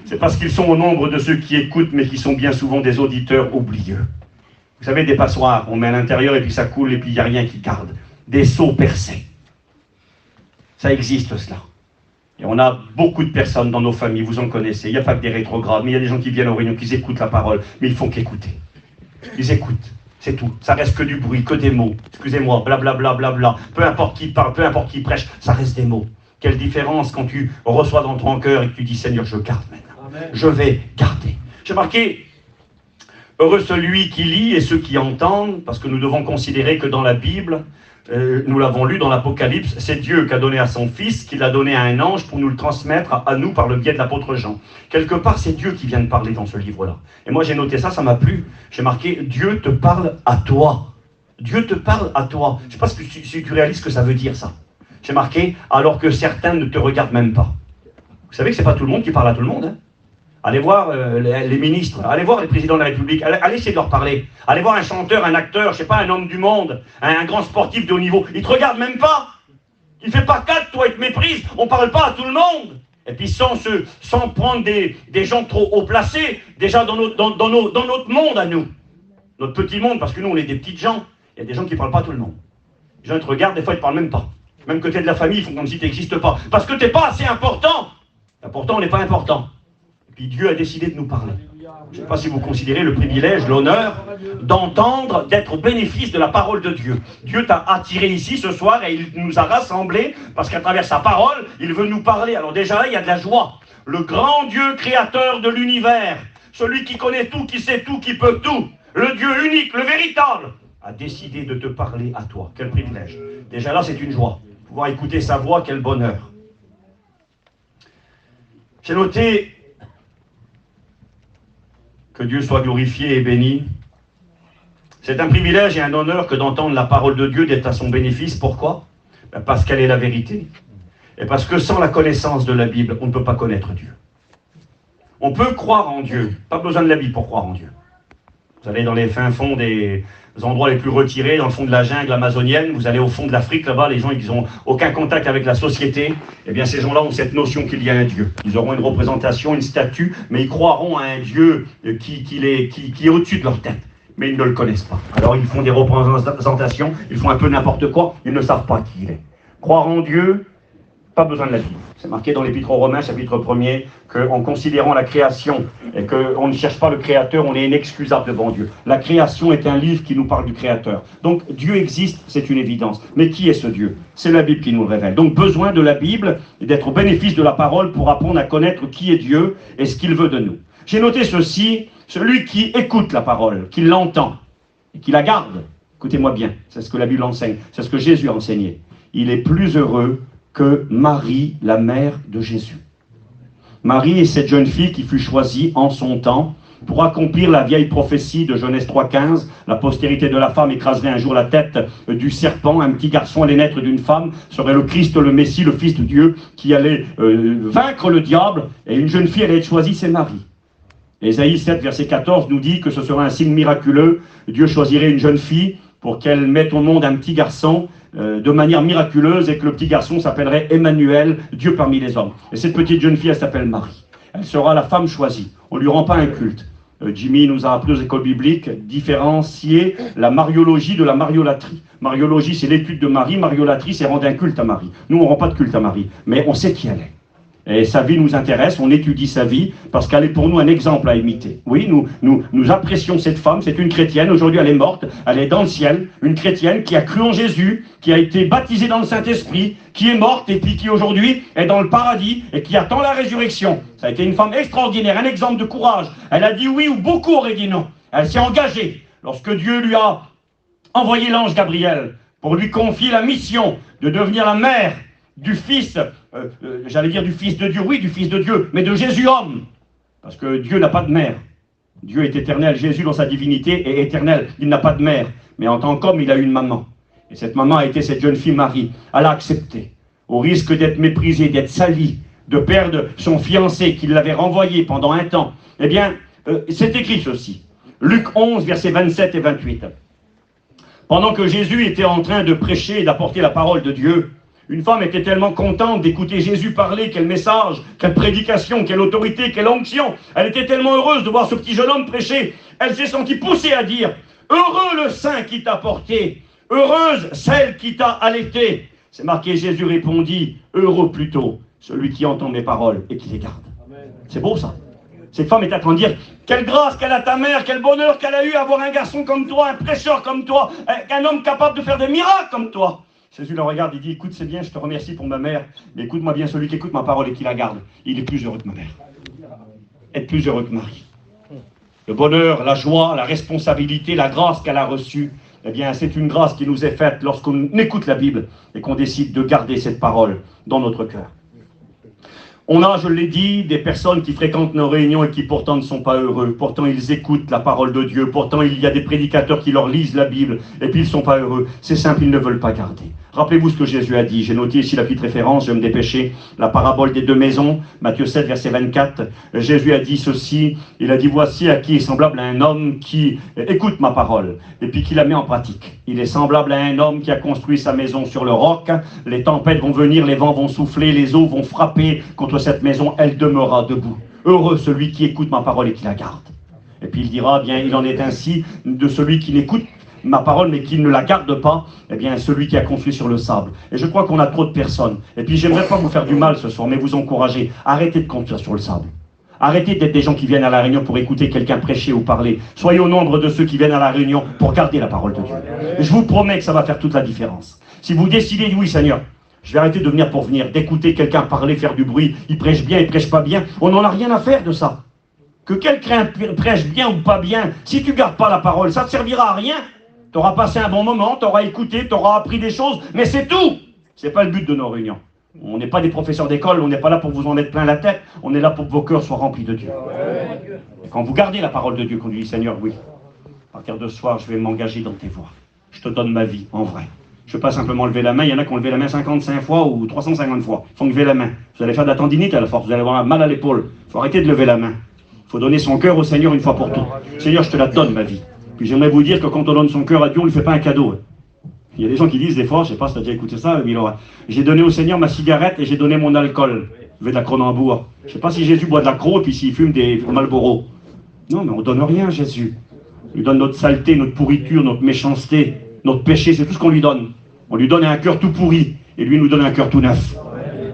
C'est parce qu'ils sont au nombre de ceux qui écoutent, mais qui sont bien souvent des auditeurs oublieux. Vous savez, des passoires, on met à l'intérieur et puis ça coule et puis il n'y a rien qui garde. Des seaux percés. Ça existe cela. Et on a beaucoup de personnes dans nos familles, vous en connaissez. Il n'y a pas que des rétrogrades, mais il y a des gens qui viennent aux réunions, qui écoutent la parole, mais ils font qu'écouter. Ils écoutent, c'est tout. Ça reste que du bruit, que des mots. Excusez-moi, blablabla, bla. Peu importe qui parle, peu importe qui prêche, ça reste des mots. Quelle différence quand tu reçois dans ton cœur et que tu dis, Seigneur, je garde maintenant. Amen. Je vais garder. J'ai marqué, heureux celui qui lit et ceux qui entendent, parce que nous devons considérer que dans la Bible, nous l'avons lu dans l'Apocalypse, c'est Dieu qui a donné à son Fils, qui l'a donné à un ange pour nous le transmettre à nous par le biais de l'apôtre Jean. Quelque part, c'est Dieu qui vient de parler dans ce livre-là. Et moi, j'ai noté ça, ça m'a plu. J'ai marqué, Dieu te parle à toi. Dieu te parle à toi. Je ne sais pas si tu réalises ce que ça veut dire, ça. J'ai marqué, alors que certains ne te regardent même pas. Vous savez que ce n'est pas tout le monde qui parle à tout le monde, hein. Allez voir les ministres, allez voir les présidents de la République, allez essayer de leur parler. Allez voir un chanteur, un acteur, je sais pas, un homme du monde, un grand sportif de haut niveau. Il ne te regarde même pas. Il ne fait pas cas de toi, il te méprise. On ne parle pas à tout le monde. Et puis sans prendre des gens trop haut placés, déjà dans notre monde à nous. Notre petit monde, parce que nous on est des petites gens. Il y a des gens qui ne parlent pas à tout le monde. Les gens ils te regardent, des fois ils ne te parlent même pas. Même que tu es de la famille, ils font comme si tu n'existes pas. Parce que tu n'es pas assez important. Et pourtant on n'est pas important. Puis Dieu a décidé de nous parler. Je ne sais pas si vous considérez le privilège, l'honneur d'entendre, d'être au bénéfice de la parole de Dieu. Dieu t'a attiré ici ce soir et il nous a rassemblés parce qu'à travers sa parole, il veut nous parler. Alors déjà là, il y a de la joie. le grand Dieu créateur de l'univers, celui qui connaît tout, qui sait tout, qui peut tout, le Dieu unique, le véritable, a décidé de te parler à toi. Quel privilège. Déjà là, c'est une joie. Pouvoir écouter sa voix, quel bonheur. J'ai noté que Dieu soit glorifié et béni. C'est un privilège et un honneur que d'entendre la parole de Dieu, d'être à son bénéfice. Pourquoi? Parce qu'elle est la vérité. Et parce que sans la connaissance de la Bible, on ne peut pas connaître Dieu. On peut croire en Dieu. Pas besoin de la Bible pour croire en Dieu. Vous allez dans les fins fonds des endroits les plus retirés, dans le fond de la jungle amazonienne, vous allez au fond de l'Afrique, là-bas, les gens ils n'ont aucun contact avec la société. Eh bien, ces gens-là ont cette notion qu'il y a un Dieu. Ils auront une représentation, une statue, mais ils croiront à un Dieu qui est au-dessus de leur tête. Mais ils ne le connaissent pas. Alors, ils font des représentations, ils font un peu n'importe quoi, ils ne savent pas qui il est. Croire en Dieu, pas besoin de la Bible. C'est marqué dans l'Épître aux Romains, chapitre 1er, qu'en considérant la création, et qu'on ne cherche pas le Créateur, on est inexcusable devant Dieu. La création est un livre qui nous parle du Créateur. Donc Dieu existe, c'est une évidence. Mais qui est ce Dieu? C'est la Bible qui nous le révèle. Donc besoin de la Bible et d'être au bénéfice de la parole pour apprendre à connaître qui est Dieu et ce qu'il veut de nous. J'ai noté ceci, celui qui écoute la parole, qui l'entend et qui la garde. Écoutez-moi bien, c'est ce que la Bible enseigne, c'est ce que Jésus a enseigné. Il est plus heureux que Marie, la mère de Jésus. Marie est cette jeune fille qui fut choisie en son temps pour accomplir la vieille prophétie de Genèse 3,15. La postérité de la femme écraserait un jour la tête du serpent. Un petit garçon allait naître d'une femme, serait le Christ, le Messie, le Fils de Dieu, qui allait vaincre le diable. Et une jeune fille allait être choisie, c'est Marie. Ésaïe 7, verset 14 nous dit que ce sera un signe miraculeux. Dieu choisirait une jeune fille pour qu'elle mette au monde un petit garçon de manière miraculeuse et que le petit garçon s'appellerait Emmanuel, Dieu parmi les hommes. Et cette petite jeune fille, elle s'appelle Marie. Elle sera la femme choisie. On ne lui rend pas un culte. Jimmy nous a appris aux écoles bibliques différencier la mariologie de la mariolatrie. Mariologie, c'est l'étude de Marie. Mariolatrie, c'est rendre un culte à Marie. Nous, on ne rend pas de culte à Marie, mais on sait qui elle est. Et sa vie nous intéresse, on étudie sa vie, parce qu'elle est pour nous un exemple à imiter. Oui, nous apprécions cette femme, c'est une chrétienne, aujourd'hui elle est morte, elle est dans le ciel, une chrétienne qui a cru en Jésus, qui a été baptisée dans le Saint-Esprit, qui est morte et puis qui aujourd'hui est dans le paradis et qui attend la résurrection. Ça a été une femme extraordinaire, un exemple de courage. Elle a dit oui ou beaucoup auraient dit non. Elle s'est engagée lorsque Dieu lui a envoyé l'ange Gabriel pour lui confier la mission de devenir la mère du Fils, j'allais dire du Fils de Dieu, oui, du Fils de Dieu, mais de Jésus homme. Parce que Dieu n'a pas de mère. Dieu est éternel, Jésus dans sa divinité est éternel, il n'a pas de mère. Mais en tant qu'homme, il a une maman. Et cette maman a été cette jeune fille Marie. Elle a accepté, au risque d'être méprisée, d'être salie, de perdre son fiancé qui l'avait renvoyé pendant un temps. Eh bien, c'est écrit ceci. Luc 11, versets 27 et 28. Pendant que Jésus était en train de prêcher et d'apporter la parole de Dieu, une femme était tellement contente d'écouter Jésus parler, quel message, quelle prédication, quelle autorité, quelle onction. Elle était tellement heureuse de voir ce petit jeune homme prêcher. Elle s'est sentie poussée à dire, heureux le sein qui t'a porté, heureuse celle qui t'a allaité. C'est marqué, Jésus répondit, heureux plutôt celui qui entend mes paroles et qui les garde. C'est beau ça. Cette femme est en train de dire, quelle grâce qu'elle a ta mère, quel bonheur qu'elle a eu à avoir un garçon comme toi, un prêcheur comme toi, un homme capable de faire des miracles comme toi. Jésus le regarde, il dit, écoute, c'est bien, je te remercie pour ma mère, mais écoute-moi bien, celui qui écoute ma parole et qui la garde, il est plus heureux que ma mère. Être plus heureux que Marie. Le bonheur, la joie, la responsabilité, la grâce qu'elle a reçue, eh bien, c'est une grâce qui nous est faite lorsqu'on écoute la Bible et qu'on décide de garder cette parole dans notre cœur. On a, je l'ai dit, des personnes qui fréquentent nos réunions et qui pourtant ne sont pas heureux. Pourtant, ils écoutent la parole de Dieu. Pourtant, il y a des prédicateurs qui leur lisent la Bible et puis ils ne sont pas heureux. C'est simple, ils ne veulent pas garder. Rappelez-vous ce que Jésus a dit. J'ai noté ici la petite référence, je vais me dépêcher. La parabole des deux maisons, Matthieu 7, verset 24. Jésus a dit ceci. Il a dit, voici à qui est semblable à un homme qui écoute ma parole et puis qui la met en pratique. Il est semblable à un homme qui a construit sa maison sur le roc. Les tempêtes vont venir, les vents vont souffler, les eaux vont frapper contre cette maison, elle demeurera debout. Heureux celui qui écoute ma parole et qui la garde. Et puis il dira, bien, il en est ainsi de celui qui n'écoute ma parole mais qui ne la garde pas, eh bien celui qui a construit sur le sable. Et je crois qu'on a trop de personnes. Et puis j'aimerais pas vous faire du mal ce soir, mais vous encourager. Arrêtez de construire sur le sable. Arrêtez d'être des gens qui viennent à la réunion pour écouter quelqu'un prêcher ou parler. Soyez au nombre de ceux qui viennent à la réunion pour garder la parole de Dieu. Et je vous promets que ça va faire toute la différence. Si vous décidez, oui Seigneur, Je vais arrêter de venir pour venir, d'écouter quelqu'un parler, faire du bruit. Il prêche bien, il prêche pas bien. On n'en a rien à faire de ça. Que quelqu'un prêche bien ou pas bien, si tu gardes pas la parole, ça ne te servira à rien. Tu auras passé un bon moment, tu auras écouté, tu auras appris des choses, mais c'est tout. C'est pas le but de nos réunions. On n'est pas des professeurs d'école, on n'est pas là pour vous en mettre plein la tête, on est là pour que vos cœurs soient remplis de Dieu. Et quand vous gardez la parole de Dieu, qu'on lui dit, Seigneur, oui, à partir de ce soir, je vais m'engager dans tes voies. Je te donne ma vie, en vrai. Je ne veux pas simplement lever la main, il y en a qui ont levé la main 55 fois ou 350 fois. Il faut lever la main. Vous allez faire de la tendinite à la force, vous allez avoir mal à l'épaule. Il faut arrêter de lever la main. Il faut donner son cœur au Seigneur une fois pour toutes. Seigneur, je te la donne, ma vie. Puis j'aimerais vous dire que quand on donne son cœur à Dieu, on ne lui fait pas un cadeau. Il y a des gens qui disent des fois, je ne sais pas si tu as déjà écouté ça, mais j'ai donné au Seigneur ma cigarette et j'ai donné mon alcool. Je vais de la Cronenbourg. Je ne sais pas si Jésus boit de la Croix et puis s'il fume des Marlboro. Non, mais on ne donne rien à Jésus. On lui donne notre saleté, notre pourriture, notre méchanceté, notre péché, c'est tout ce qu'on lui donne. On lui donne un cœur tout pourri et lui nous donne un cœur tout neuf.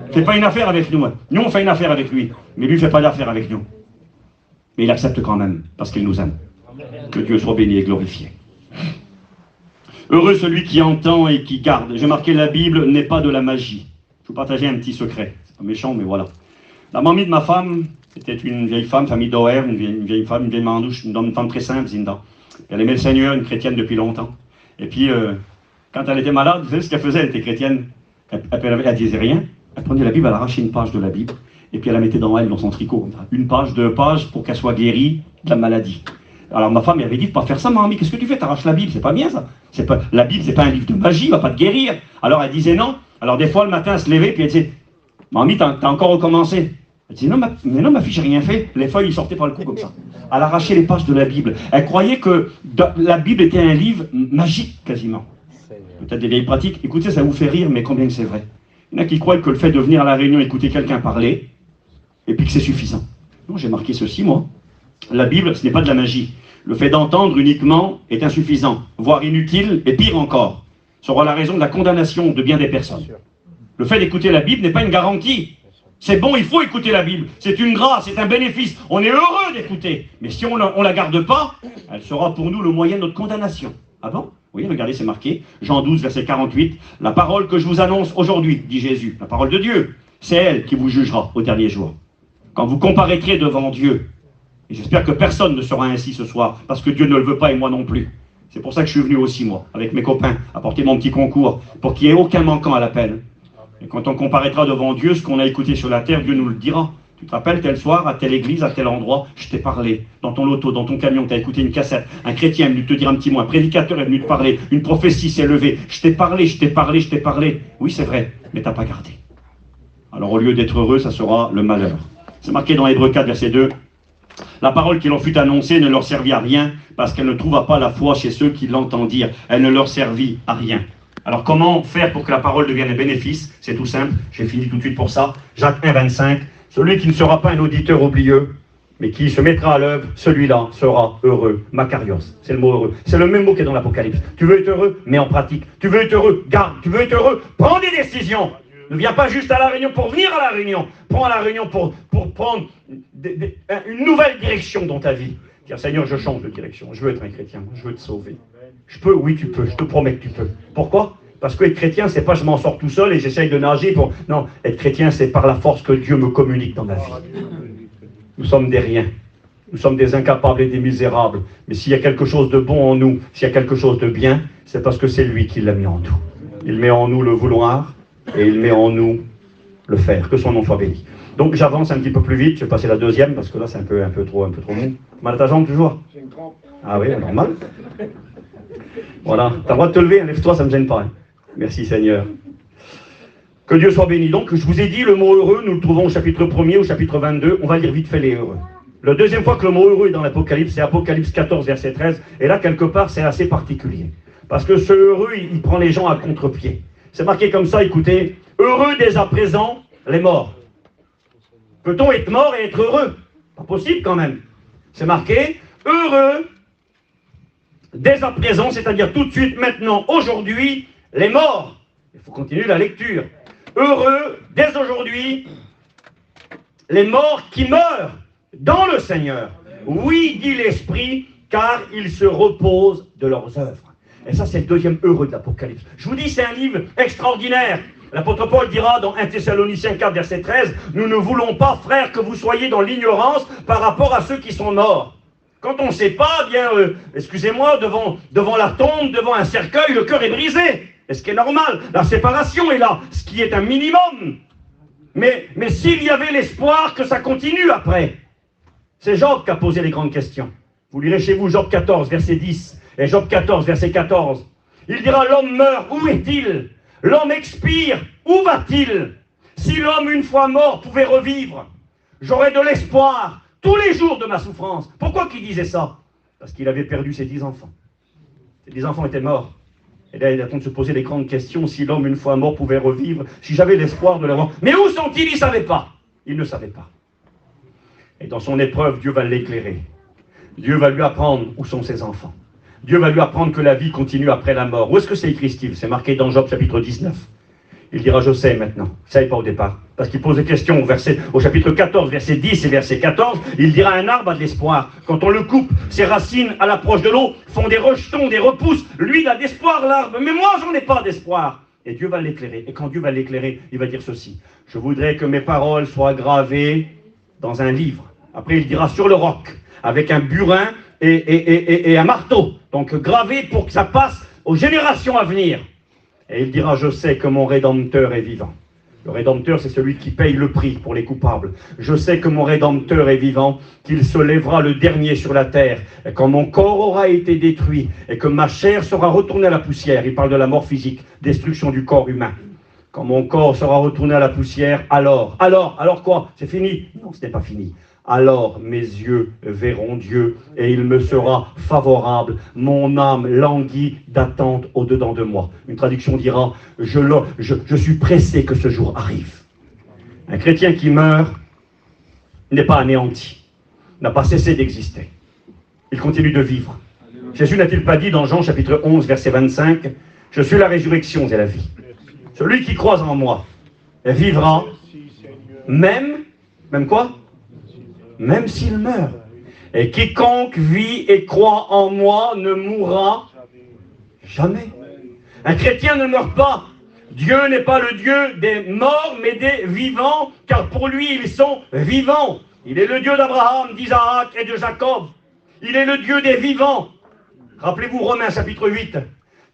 Il ne fait pas une affaire avec nous. Nous, on fait une affaire avec lui, mais lui ne fait pas d'affaire avec nous. Mais il accepte quand même, parce qu'il nous aime. Que Dieu soit béni et glorifié. Heureux celui qui entend et qui garde. J'ai marqué, la Bible n'est pas de la magie. Je vous partager un petit secret. C'est pas méchant, mais voilà. La mamie de ma femme, c'était une vieille femme, famille d'Oer, une vieille femme, une vieille mandouche, une femme très simple, Zinda. Elle aimait le Seigneur, une chrétienne depuis longtemps. Et puis, quand elle était malade, vous savez ce qu'elle faisait? Elle était chrétienne. Elle disait rien. Elle prenait la Bible, elle arrachait une page de la Bible, et puis elle la mettait dans son tricot. Une page, 2 pages, pour qu'elle soit guérie de la maladie. Alors ma femme elle avait dit de ne pas faire ça, mamie, qu'est-ce que tu fais? T'arraches la Bible, c'est pas bien ça. La Bible, c'est pas un livre de magie, il va pas te guérir. Alors elle disait non. Alors des fois, le matin, elle se levait, puis elle disait, mamie, t'as encore recommencé. Elle disait, non, mais non, ma fille, j'ai rien fait. Les feuilles, ils sortaient par le cou comme ça. Elle arrachait les pages de la Bible. Elle croyait que la Bible était un livre magique, quasiment. Peut-être des vieilles pratiques. Écoutez, ça vous fait rire, mais combien que c'est vrai. Il y en a qui croient que le fait de venir à la réunion écouter quelqu'un parler, et puis que c'est suffisant. Non, j'ai marqué ceci, moi. La Bible, ce n'est pas de la magie. Le fait d'entendre uniquement est insuffisant, voire inutile, et pire encore, sera la raison de la condamnation de bien des personnes. Le fait d'écouter la Bible n'est pas une garantie. C'est bon, il faut écouter la Bible. C'est une grâce, c'est un bénéfice. On est heureux d'écouter. Mais si on ne la garde pas, elle sera pour nous le moyen de notre condamnation. Ah bon? Oui, regardez, c'est marqué. Jean 12, verset 48. La parole que je vous annonce aujourd'hui, dit Jésus, la parole de Dieu, c'est elle qui vous jugera au dernier jour. Quand vous comparaîtrez devant Dieu, et j'espère que personne ne sera ainsi ce soir, parce que Dieu ne le veut pas et moi non plus. C'est pour ça que je suis venu aussi, moi, avec mes copains, apporter mon petit concours, pour qu'il n'y ait aucun manquant à l'appel. Et quand on comparaîtra devant Dieu, ce qu'on a écouté sur la terre, Dieu nous le dira. Tu te rappelles, tel soir, à telle église, à tel endroit, je t'ai parlé. Dans ton loto, dans ton camion, tu as écouté une cassette. Un chrétien est venu te dire un petit mot, un prédicateur est venu te parler, une prophétie s'est levée. Je t'ai parlé, je t'ai parlé, je t'ai parlé. Oui, c'est vrai, mais tu n'as pas gardé. Alors au lieu d'être heureux, ça sera le malheur. C'est marqué dans Hébreux 4, verset 2. La parole qui leur fut annoncée ne leur servit à rien, parce qu'elle ne trouva pas la foi chez ceux qui l'entendirent. Elle ne leur servit à rien. Alors comment faire pour que la parole devienne un bénéfice? C'est tout simple, j'ai fini tout de suite pour ça. Jacques 1, 25. Celui qui ne sera pas un auditeur oublieux, mais qui se mettra à l'œuvre, celui-là sera heureux. Makarios, c'est le mot heureux. C'est le même mot qui est dans l'Apocalypse. Tu veux être heureux? Mets en pratique. Tu veux être heureux? Garde. Tu veux être heureux? Prends des décisions. Ne viens pas juste à la réunion pour venir à la réunion. Prends la réunion pour prendre une nouvelle direction dans ta vie. Dire, Seigneur, je change de direction. Je veux être un chrétien. Je veux te sauver. Je peux? Oui, tu peux. Je te promets que tu peux. Pourquoi? Parce que être chrétien, c'est pas je m'en sors tout seul et j'essaye de nager pour... Non, être chrétien, c'est par la force que Dieu me communique dans ma vie. Nous sommes des riens. Nous sommes des incapables et des misérables. Mais s'il y a quelque chose de bon en nous, s'il y a quelque chose de bien, c'est parce que c'est lui qui l'a mis en nous. Il met en nous le vouloir et il met en nous le faire. Que son nom soit béni. Donc j'avance un petit peu plus vite. Je vais passer la deuxième parce que là c'est un peu trop mou. Mal à ta jambe toujours? J'ai une crampe. Ah oui, normal. Voilà, t'as le droit de te lever, lève-toi, ça ne me gêne pas. Merci Seigneur. Que Dieu soit béni. Donc, je vous ai dit, le mot heureux, nous le trouvons au chapitre 1er, au chapitre 22. On va lire vite fait les heureux. La deuxième fois que le mot heureux est dans l'Apocalypse, c'est Apocalypse 14, verset 13. Et là, quelque part, c'est assez particulier. Parce que ce heureux, il prend les gens à contre-pied. C'est marqué comme ça, écoutez. Heureux dès à présent, les morts. Peut-on être mort et être heureux? Pas possible quand même. C'est marqué, heureux dès à présent, c'est-à-dire tout de suite, maintenant, aujourd'hui, les morts. Il faut continuer la lecture. Heureux, dès aujourd'hui, les morts qui meurent dans le Seigneur. Oui, dit l'Esprit, car ils se reposent de leurs œuvres. Et ça, c'est le deuxième heureux de l'Apocalypse. Je vous dis, c'est un livre extraordinaire. L'apôtre Paul dira dans 1 Thessaloniciens 4, verset 13, « Nous ne voulons pas, frères, que vous soyez dans l'ignorance par rapport à ceux qui sont morts. » Quand on ne sait pas, bien, excusez-moi, devant la tombe, devant un cercueil, le cœur est brisé. Et ce qui est normal, la séparation est là, ce qui est un minimum. Mais s'il y avait l'espoir que ça continue après, c'est Job qui a posé les grandes questions. Vous lirez chez vous Job 14, verset 10, et Job 14, verset 14. Il dira, l'homme meurt, où est-il? L'homme expire, où va-t-il? Si l'homme, une fois mort, pouvait revivre, j'aurais de l'espoir tous les jours de ma souffrance. Pourquoi qu'il disait ça? Parce qu'il avait perdu ses 10 enfants. Ses 10 enfants étaient morts. Et là, il a de se poser des grandes questions, si l'homme, une fois mort, pouvait revivre, si j'avais l'espoir de l'avoir. Mais où sont-ils? Il ne savait pas. Il ne savait pas. Et dans son épreuve, Dieu va l'éclairer. Dieu va lui apprendre où sont ses enfants. Dieu va lui apprendre que la vie continue après la mort. Où est-ce que c'est écrit, Steve? C'est marqué dans Job chapitre 19. Il dira, je sais maintenant. Il ne savait pas au départ. Parce qu'il pose des questions au chapitre 14, verset 10 et verset 14. Il dira, un arbre a de l'espoir. Quand on le coupe, ses racines à l'approche de l'eau font des rejetons, des repousses. Lui, il a d'espoir, l'arbre. Mais moi, j'en ai pas d'espoir. Et Dieu va l'éclairer. Et quand Dieu va l'éclairer, il va dire ceci. Je voudrais que mes paroles soient gravées dans un livre. Après, il dira sur le roc, avec un burin et un marteau. Donc, gravé pour que ça passe aux générations à venir. Et il dira, je sais que mon Rédempteur est vivant. Le Rédempteur, c'est celui qui paye le prix pour les coupables. Je sais que mon Rédempteur est vivant, qu'il se lèvera le dernier sur la terre. Et quand mon corps aura été détruit, et que ma chair sera retournée à la poussière, il parle de la mort physique, destruction du corps humain. Quand mon corps sera retourné à la poussière, alors quoi? C'est fini? Non, ce n'est pas fini. Alors mes yeux verront Dieu et il me sera favorable. Mon âme languit d'attente au-dedans de moi. Une traduction dira, je suis pressé que ce jour arrive. Un chrétien qui meurt n'est pas anéanti, n'a pas cessé d'exister. Il continue de vivre. Jésus n'a-t-il pas dit dans Jean chapitre 11, verset 25, « Je suis la résurrection et la vie. Celui qui croit en moi vivra, même quoi? Même s'il meurt. Et quiconque vit et croit en moi ne mourra jamais. » Un chrétien ne meurt pas. Dieu n'est pas le Dieu des morts, mais des vivants, car pour lui, ils sont vivants. Il est le Dieu d'Abraham, d'Isaac et de Jacob. Il est le Dieu des vivants. Rappelez-vous Romains chapitre 8.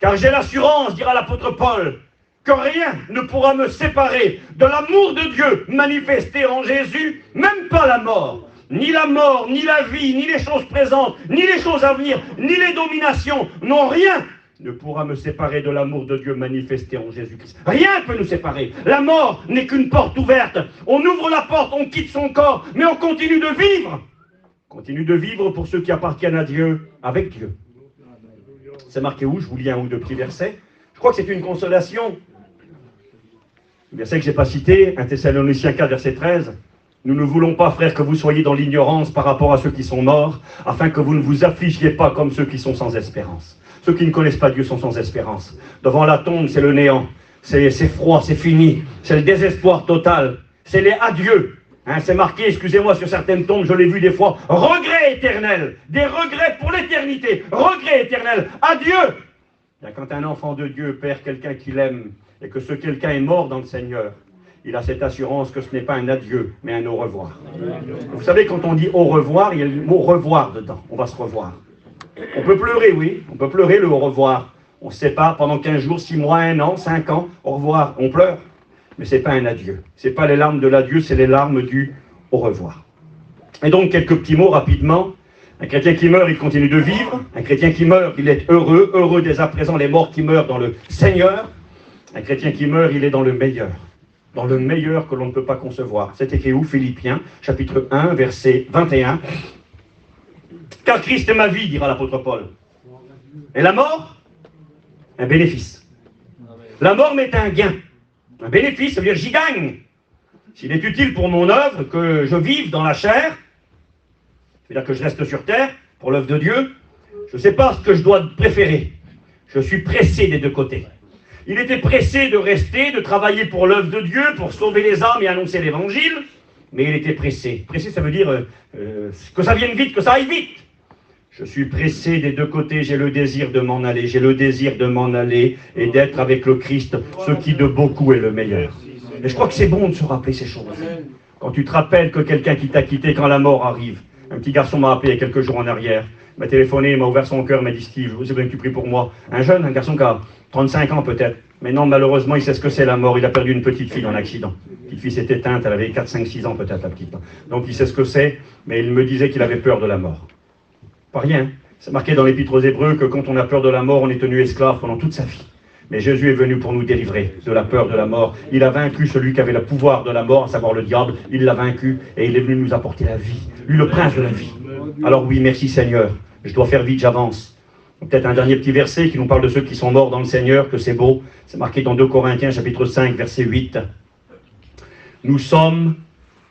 Car j'ai l'assurance, dira l'apôtre Paul, que rien ne pourra me séparer de l'amour de Dieu manifesté en Jésus, même pas la mort. Ni la mort, ni la vie, ni les choses présentes, ni les choses à venir, ni les dominations, non, rien ne pourra me séparer de l'amour de Dieu manifesté en Jésus-Christ. Rien ne peut nous séparer. La mort n'est qu'une porte ouverte. On ouvre la porte, on quitte son corps, mais on continue de vivre. Continue de vivre pour ceux qui appartiennent à Dieu, avec Dieu. C'est marqué où? Je vous lis un ou deux petits versets. Je crois que c'est une consolation. Le verset que je n'ai pas cité, 1 Thessaloniciens 4, verset 13. Nous ne voulons pas, frères, que vous soyez dans l'ignorance par rapport à ceux qui sont morts, afin que vous ne vous affligiez pas comme ceux qui sont sans espérance. Ceux qui ne connaissent pas Dieu sont sans espérance. Devant la tombe, c'est le néant. C'est froid, c'est fini. C'est le désespoir total. C'est les adieux. Hein, c'est marqué, excusez-moi, sur certaines tombes, je l'ai vu des fois, regret éternel. Des regrets pour l'éternité. Regret éternel. Adieu. Bien, quand un enfant de Dieu perd quelqu'un qu'il aime, et que ce quelqu'un est mort dans le Seigneur, il a cette assurance que ce n'est pas un adieu, mais un au revoir. Vous savez, quand on dit au revoir, il y a le mot revoir dedans. On va se revoir. On peut pleurer, oui. On peut pleurer le au revoir. On se sépare pendant 15 jours, 6 mois, 1 an, 5 ans. Au revoir. On pleure. Mais ce n'est pas un adieu. Ce n'est pas les larmes de l'adieu, c'est les larmes du au revoir. Et donc, quelques petits mots rapidement. Un chrétien qui meurt, il continue de vivre. Un chrétien qui meurt, il est heureux. Heureux dès à présent les morts qui meurent dans le Seigneur. Un chrétien qui meurt, il est dans le meilleur. Dans le meilleur que l'on ne peut pas concevoir. C'est écrit où? Philippiens, chapitre 1, verset 21. Car Christ est ma vie, dira l'apôtre Paul. Et la mort? Un bénéfice. La mort m'est un gain. Un bénéfice, ça veut dire j'y gagne. S'il est utile pour mon œuvre, que je vive dans la chair, c'est-à-dire que je reste sur terre, pour l'œuvre de Dieu, je ne sais pas ce que je dois préférer. Je suis pressé des deux côtés. Il était pressé de rester, de travailler pour l'œuvre de Dieu, pour sauver les âmes et annoncer l'évangile, mais il était pressé. Pressé, ça veut dire que ça vienne vite, que ça aille vite. Je suis pressé des deux côtés, j'ai le désir de m'en aller. J'ai le désir de m'en aller et d'être avec le Christ, ce qui de beaucoup est le meilleur. Et je crois que c'est bon de se rappeler ces choses. Quand tu te rappelles que quelqu'un qui t'a quitté quand la mort arrive. Un petit garçon m'a appelé il y a quelques jours en arrière. Il m'a téléphoné, il m'a ouvert son cœur, il m'a dit Steve, je sais bien que tu pries pour moi. Un jeune, un garçon qui a 35 ans peut-être. Mais non, malheureusement, il sait ce que c'est la mort. Il a perdu une petite fille dans l'accident. La petite fille s'est éteinte, elle avait 4, 5, 6 ans peut-être la petite. Donc il sait ce que c'est, mais il me disait qu'il avait peur de la mort. Pas rien. C'est marqué dans l'Épître aux Hébreux que quand on a peur de la mort, on est tenu esclave pendant toute sa vie. Mais Jésus est venu pour nous délivrer de la peur de la mort. Il a vaincu celui qui avait le pouvoir de la mort, à savoir le diable. Il l'a vaincu et il est venu nous apporter la vie. Lui, le prince de la vie. Alors oui, merci Seigneur. Je dois faire vite, j'avance. Peut-être un dernier petit verset qui nous parle de ceux qui sont morts dans le Seigneur, que c'est beau. C'est marqué dans 2 Corinthiens, chapitre 5, verset 8. Nous sommes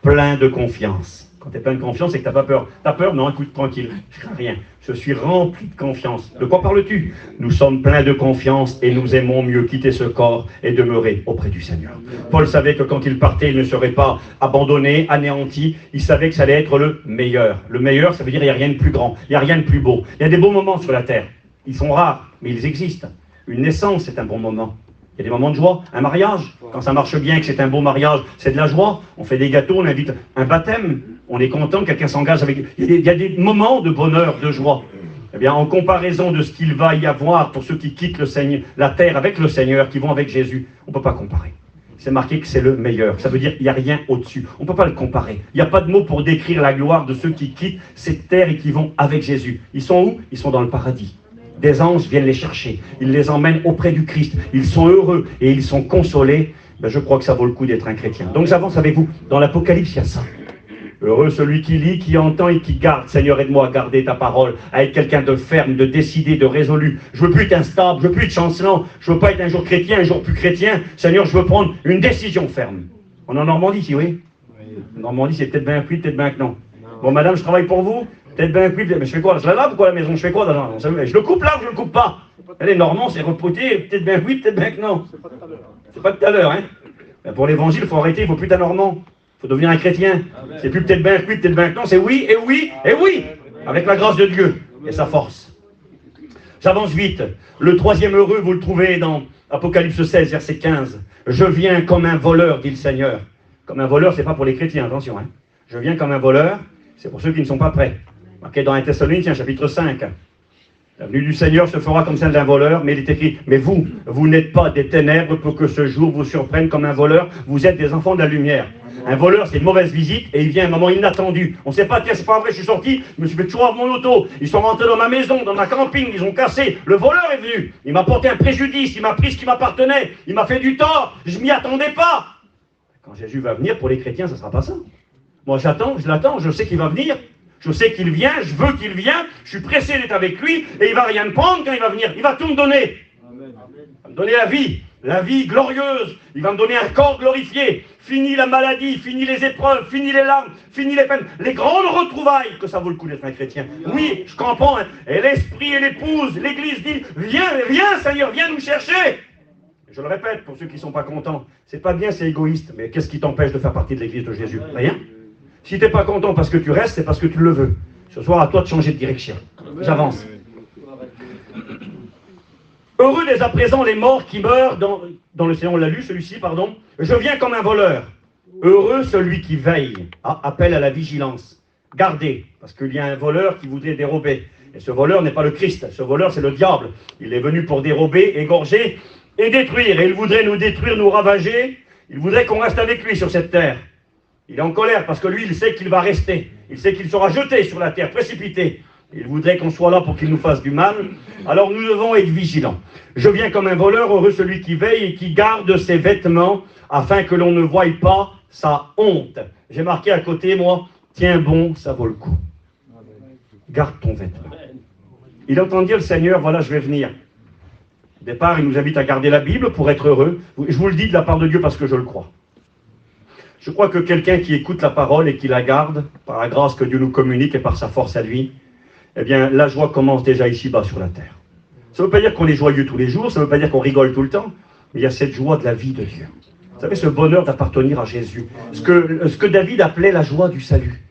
pleins de confiance. Quand tu es plein de confiance, c'est que tu n'as pas peur. Tu as peur? Non, écoute, tranquille, je crains rien. Je suis rempli de confiance. De quoi parles-tu? Nous sommes pleins de confiance et nous aimons mieux quitter ce corps et demeurer auprès du Seigneur. Paul savait que quand il partait, il ne serait pas abandonné, anéanti. Il savait que ça allait être le meilleur. Le meilleur, ça veut dire qu'il n'y a rien de plus grand, il n'y a rien de plus beau. Il y a des beaux moments sur la terre. Ils sont rares, mais ils existent. Une naissance, c'est un bon moment. Il y a des moments de joie. Un mariage, quand ça marche bien, que c'est un beau mariage, c'est de la joie. On fait des gâteaux, on invite un baptême. On est content, quelqu'un s'engage avec... Il y a des moments de bonheur, de joie. Eh bien, en comparaison de ce qu'il va y avoir pour ceux qui quittent le Seigneur, la terre avec le Seigneur, qui vont avec Jésus, on ne peut pas comparer. C'est marqué que c'est le meilleur. Ça veut dire qu'il n'y a rien au-dessus. On ne peut pas le comparer. Il n'y a pas de mots pour décrire la gloire de ceux qui quittent cette terre et qui vont avec Jésus. Ils sont où? Ils sont dans le paradis. Des anges viennent les chercher. Ils les emmènent auprès du Christ. Ils sont heureux et ils sont consolés. Ben, je crois que ça vaut le coup d'être un chrétien. Donc j'avance avec vous. Dans l'Apocalypse, il y a ça. Heureux celui qui lit, qui entend et qui garde. Seigneur, aide-moi à garder ta parole, à être quelqu'un de ferme, de décidé, de résolu. Je veux plus être instable, je veux plus être chancelant. Je veux pas être un jour chrétien, un jour plus chrétien. Seigneur, je veux prendre une décision ferme. On est en Normandie, si oui. En Normandie, c'est peut-être bien que oui, peut-être bien que non. Bon, madame, je travaille pour vous. Peut-être bien que oui, mais je fais quoi? Je la lave ou quoi à la maison? Je fais quoi dans je le coupe là ou je le coupe pas? Elle est normand, c'est repoté, peut-être bien que oui, peut-être bien que non. C'est pas tout à l'heure, hein. Ben, pour l'évangile, il faut arrêter, il faut plus être un normand. Il faut devenir un chrétien. C'est plus peut-être bien que oui, peut-être bien que non, c'est oui, et oui, et oui, avec la grâce de Dieu et sa force. J'avance vite. Le troisième heureux, vous le trouvez dans Apocalypse 16, verset 15. Je viens comme un voleur, dit le Seigneur. Comme un voleur, c'est pas pour les chrétiens, attention. Hein. Je viens comme un voleur, c'est pour ceux qui ne sont pas prêts. Marqué dans 1 Thessaloniciens, chapitre 5. La venue du Seigneur se fera comme celle d'un voleur, mais il est écrit, mais vous n'êtes pas des ténèbres pour que ce jour vous surprenne comme un voleur, vous êtes des enfants de la lumière. Un voleur, c'est une mauvaise visite, et il vient à un moment inattendu. On ne sait pas, tiens, c'est pas vrai, je suis sorti, je me suis fait toujours avoir mon auto, ils sont rentrés dans ma maison, dans ma camping, ils ont cassé, le voleur est venu, il m'a porté un préjudice, il m'a pris ce qui m'appartenait, il m'a fait du tort, je m'y attendais pas. Quand Jésus va venir, pour les chrétiens, ça ne sera pas ça. Moi, j'attends, je l'attends, je sais qu'il va venir. Je sais qu'il vient, je veux qu'il vienne, je suis pressé d'être avec lui, et il ne va rien me prendre quand il va venir, il va tout me donner. Amen. Il va me donner la vie glorieuse, il va me donner un corps glorifié. Fini la maladie, fini les épreuves, fini les larmes, fini les peines, les grandes retrouvailles, que ça vaut le coup d'être un chrétien. Oui, je comprends, hein. Et l'esprit et l'épouse, l'église dit, viens Seigneur, viens nous chercher. Je le répète, pour ceux qui ne sont pas contents, c'est pas bien, c'est égoïste, mais qu'est-ce qui t'empêche de faire partie de l'église de Jésus? Rien. Si tu n'es pas content parce que tu restes, c'est parce que tu le veux. Ce soir, à toi de changer de direction. J'avance. Heureux dès à présent les morts qui meurent dans le Seigneur, on l'a lu, celui-ci, pardon. Je viens comme un voleur. Heureux celui qui veille. Appel à la vigilance. Gardez, parce qu'il y a un voleur qui voudrait dérober. Et ce voleur n'est pas le Christ, ce voleur c'est le diable. Il est venu pour dérober, égorger et détruire. Et il voudrait nous détruire, nous ravager. Il voudrait qu'on reste avec lui sur cette terre. Il est en colère parce que lui, il sait qu'il va rester. Il sait qu'il sera jeté sur la terre, précipité. Il voudrait qu'on soit là pour qu'il nous fasse du mal. Alors nous devons être vigilants. Je viens comme un voleur, heureux celui qui veille et qui garde ses vêtements afin que l'on ne voie pas sa honte. J'ai marqué à côté, moi, tiens bon, ça vaut le coup. Garde ton vêtement. Il entend dire le Seigneur, voilà, je vais venir. Au départ, il nous invite à garder la Bible pour être heureux. Je vous le dis de la part de Dieu parce que je le crois. Je crois que quelqu'un qui écoute la parole et qui la garde, par la grâce que Dieu nous communique et par sa force à lui, eh bien, la joie commence déjà ici-bas sur la terre. Ça ne veut pas dire qu'on est joyeux tous les jours, ça ne veut pas dire qu'on rigole tout le temps, mais il y a cette joie de la vie de Dieu. Vous savez, ce bonheur d'appartenir à Jésus. Ce que David appelait la joie du salut.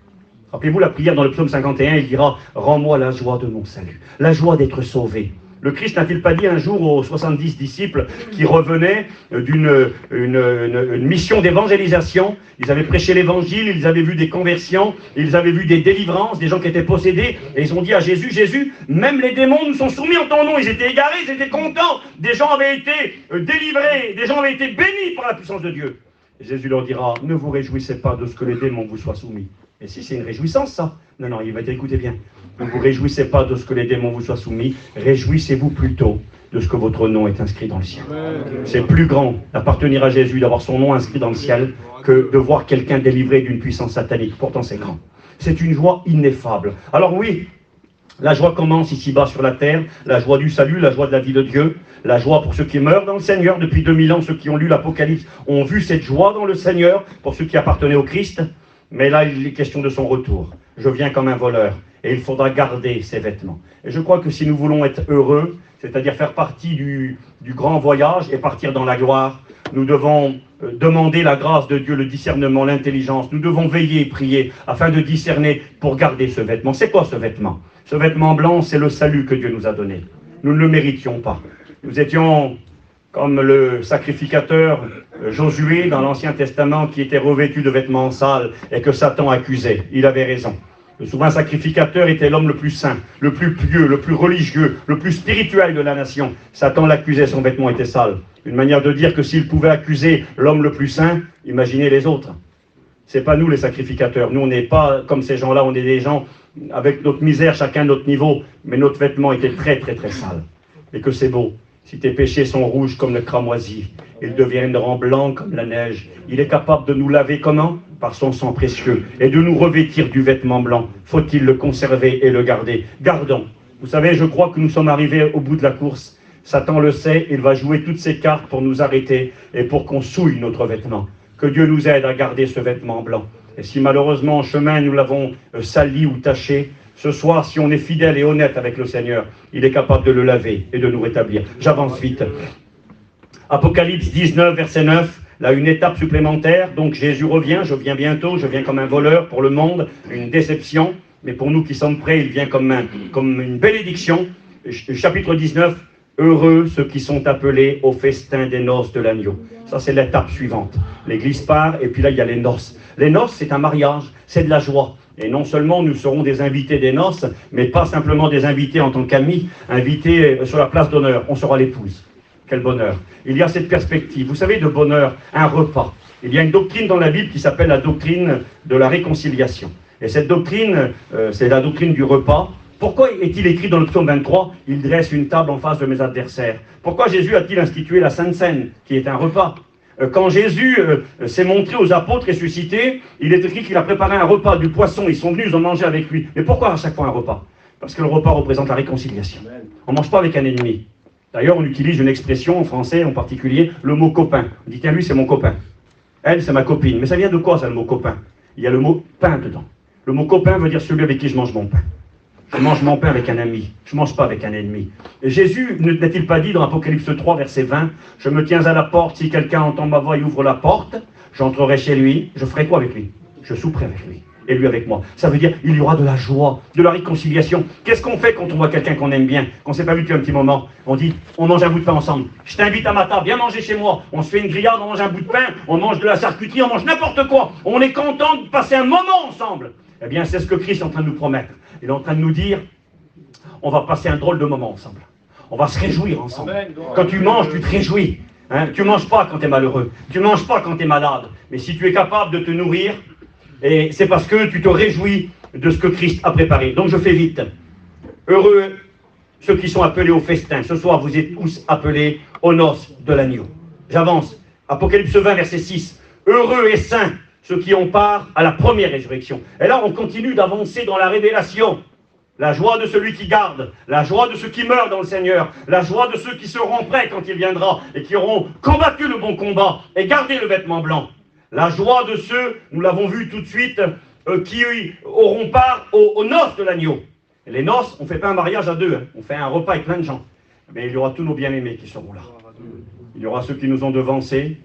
Rappelez-vous la prière dans le psaume 51, il dira « Rends-moi la joie de mon salut, la joie d'être sauvé ». Le Christ n'a-t-il pas dit un jour aux 70 disciples qui revenaient d'une une mission d'évangélisation? Ils avaient prêché l'évangile, ils avaient vu des conversions, ils avaient vu des délivrances, des gens qui étaient possédés, et ils ont dit à Jésus, Jésus, même les démons nous sont soumis en ton nom. Ils étaient égarés, ils étaient contents, des gens avaient été délivrés, des gens avaient été bénis par la puissance de Dieu. Et Jésus leur dira, ne vous réjouissez pas de ce que les démons vous soient soumis. Et si c'est une réjouissance, ça? Non, non, il va dire, écoutez bien, ne vous réjouissez pas de ce que les démons vous soient soumis, réjouissez-vous plutôt de ce que votre nom est inscrit dans le ciel. C'est plus grand d'appartenir à Jésus, d'avoir son nom inscrit dans le ciel, que de voir quelqu'un délivré d'une puissance satanique. Pourtant, c'est grand. C'est une joie ineffable. Alors oui, la joie commence ici-bas sur la terre, la joie du salut, la joie de la vie de Dieu, la joie pour ceux qui meurent dans le Seigneur. Depuis 2000 ans, ceux qui ont lu l'Apocalypse ont vu cette joie dans le Seigneur, pour ceux qui appartenaient au Christ. Mais là, il est question de son retour. Je viens comme un voleur, et il faudra garder ses vêtements. Et je crois que si nous voulons être heureux, c'est-à-dire faire partie du grand voyage et partir dans la gloire, nous devons demander la grâce de Dieu, le discernement, l'intelligence. Nous devons veiller et prier afin de discerner pour garder ce vêtement. C'est quoi ce vêtement? Ce vêtement blanc, c'est le salut que Dieu nous a donné. Nous ne le méritions pas. Nous étions comme le sacrificateur Josué dans l'Ancien Testament qui était revêtu de vêtements sales et que Satan accusait. Il avait raison. Le souverain sacrificateur était l'homme le plus saint, le plus pieux, le plus religieux, le plus spirituel de la nation. Satan l'accusait, son vêtement était sale. Une manière de dire que s'il pouvait accuser l'homme le plus saint, imaginez les autres. C'est pas nous les sacrificateurs. Nous, on n'est pas comme ces gens-là, on est des gens avec notre misère, chacun de notre niveau, mais notre vêtement était très très très sale. Et que c'est beau. Si tes péchés sont rouges comme le cramoisi, ils deviendront blancs comme la neige. Il est capable de nous laver comment? Par son sang précieux. Et de nous revêtir du vêtement blanc. Faut-il le conserver et le garder? Gardons. Vous savez, je crois que nous sommes arrivés au bout de la course. Satan le sait, il va jouer toutes ses cartes pour nous arrêter et pour qu'on souille notre vêtement. Que Dieu nous aide à garder ce vêtement blanc. Et si malheureusement en chemin nous l'avons sali ou taché, ce soir, si on est fidèle et honnête avec le Seigneur, il est capable de le laver et de nous rétablir. J'avance vite. Apocalypse 19, verset 9, là une étape supplémentaire. Donc Jésus revient, je viens bientôt, je viens comme un voleur pour le monde, une déception. Mais pour nous qui sommes prêts, il vient comme une bénédiction. Chapitre 19, heureux ceux qui sont appelés au festin des noces de l'agneau. Ça, c'est l'étape suivante. L'église part, et puis là, il y a les noces. Les noces, c'est un mariage, c'est de la joie. Et non seulement nous serons des invités des noces, mais pas simplement des invités en tant qu'amis, invités sur la place d'honneur. On sera l'épouse. Quel bonheur. Il y a cette perspective. Vous savez, de bonheur, un repas. Il y a une doctrine dans la Bible qui s'appelle la doctrine de la réconciliation. Et cette doctrine, c'est la doctrine du repas. Pourquoi est-il écrit dans le psaume 23 « Il dresse une table en face de mes adversaires » Pourquoi Jésus a-t-il institué la Sainte Seine, qui est un repas? Quand Jésus s'est montré aux apôtres ressuscités, il est écrit qu'il a préparé un repas, du poisson, ils sont venus, ils ont mangé avec lui. Mais pourquoi à chaque fois un repas? Parce que le repas représente la réconciliation. On ne mange pas avec un ennemi. D'ailleurs, on utilise une expression en français en particulier, le mot copain. On dit, tiens, lui, c'est mon copain. Elle, c'est ma copine. Mais ça vient de quoi, ça, le mot copain? Il y a le mot pain dedans. Le mot copain veut dire celui avec qui je mange mon pain. Je mange mon pain avec un ami, je ne mange pas avec un ennemi. Et Jésus n'a-t-il pas dit dans Apocalypse 3, verset 20, « Je me tiens à la porte, si quelqu'un entend ma voix et ouvre la porte, j'entrerai chez lui, je ferai quoi avec lui? Je souperai avec lui, et lui avec moi. » Ça veut dire, il y aura de la joie, de la réconciliation. Qu'est-ce qu'on fait quand on voit quelqu'un qu'on aime bien, qu'on ne s'est pas vu depuis un petit moment? On dit, on mange un bout de pain ensemble. Je t'invite à ma table, viens manger chez moi. On se fait une grillade, on mange un bout de pain, on mange de la charcuterie, on mange n'importe quoi. On est content de passer un moment ensemble. Eh bien, c'est ce que Christ est en train de nous promettre. Il est en train de nous dire, on va passer un drôle de moment ensemble. On va se réjouir ensemble. Quand tu manges, tu te réjouis. Hein? Tu ne manges pas quand tu es malheureux. Tu ne manges pas quand tu es malade. Mais si tu es capable de te nourrir, et c'est parce que tu te réjouis de ce que Christ a préparé. Donc je fais vite. Heureux ceux qui sont appelés au festin. Ce soir, vous êtes tous appelés aux noces de l'agneau. J'avance. Apocalypse 20, verset 6. Heureux et saints ceux qui ont part à la première résurrection. Et là, on continue d'avancer dans la révélation. La joie de celui qui garde, la joie de ceux qui meurent dans le Seigneur, la joie de ceux qui seront prêts quand il viendra et qui auront combattu le bon combat et gardé le vêtement blanc. La joie de ceux, nous l'avons vu tout de suite, qui auront part aux noces de l'agneau. Les noces, on ne fait pas un mariage à deux, hein. On fait un repas avec plein de gens. Mais il y aura tous nos bien-aimés qui seront là. Il y aura ceux qui nous ont devancés,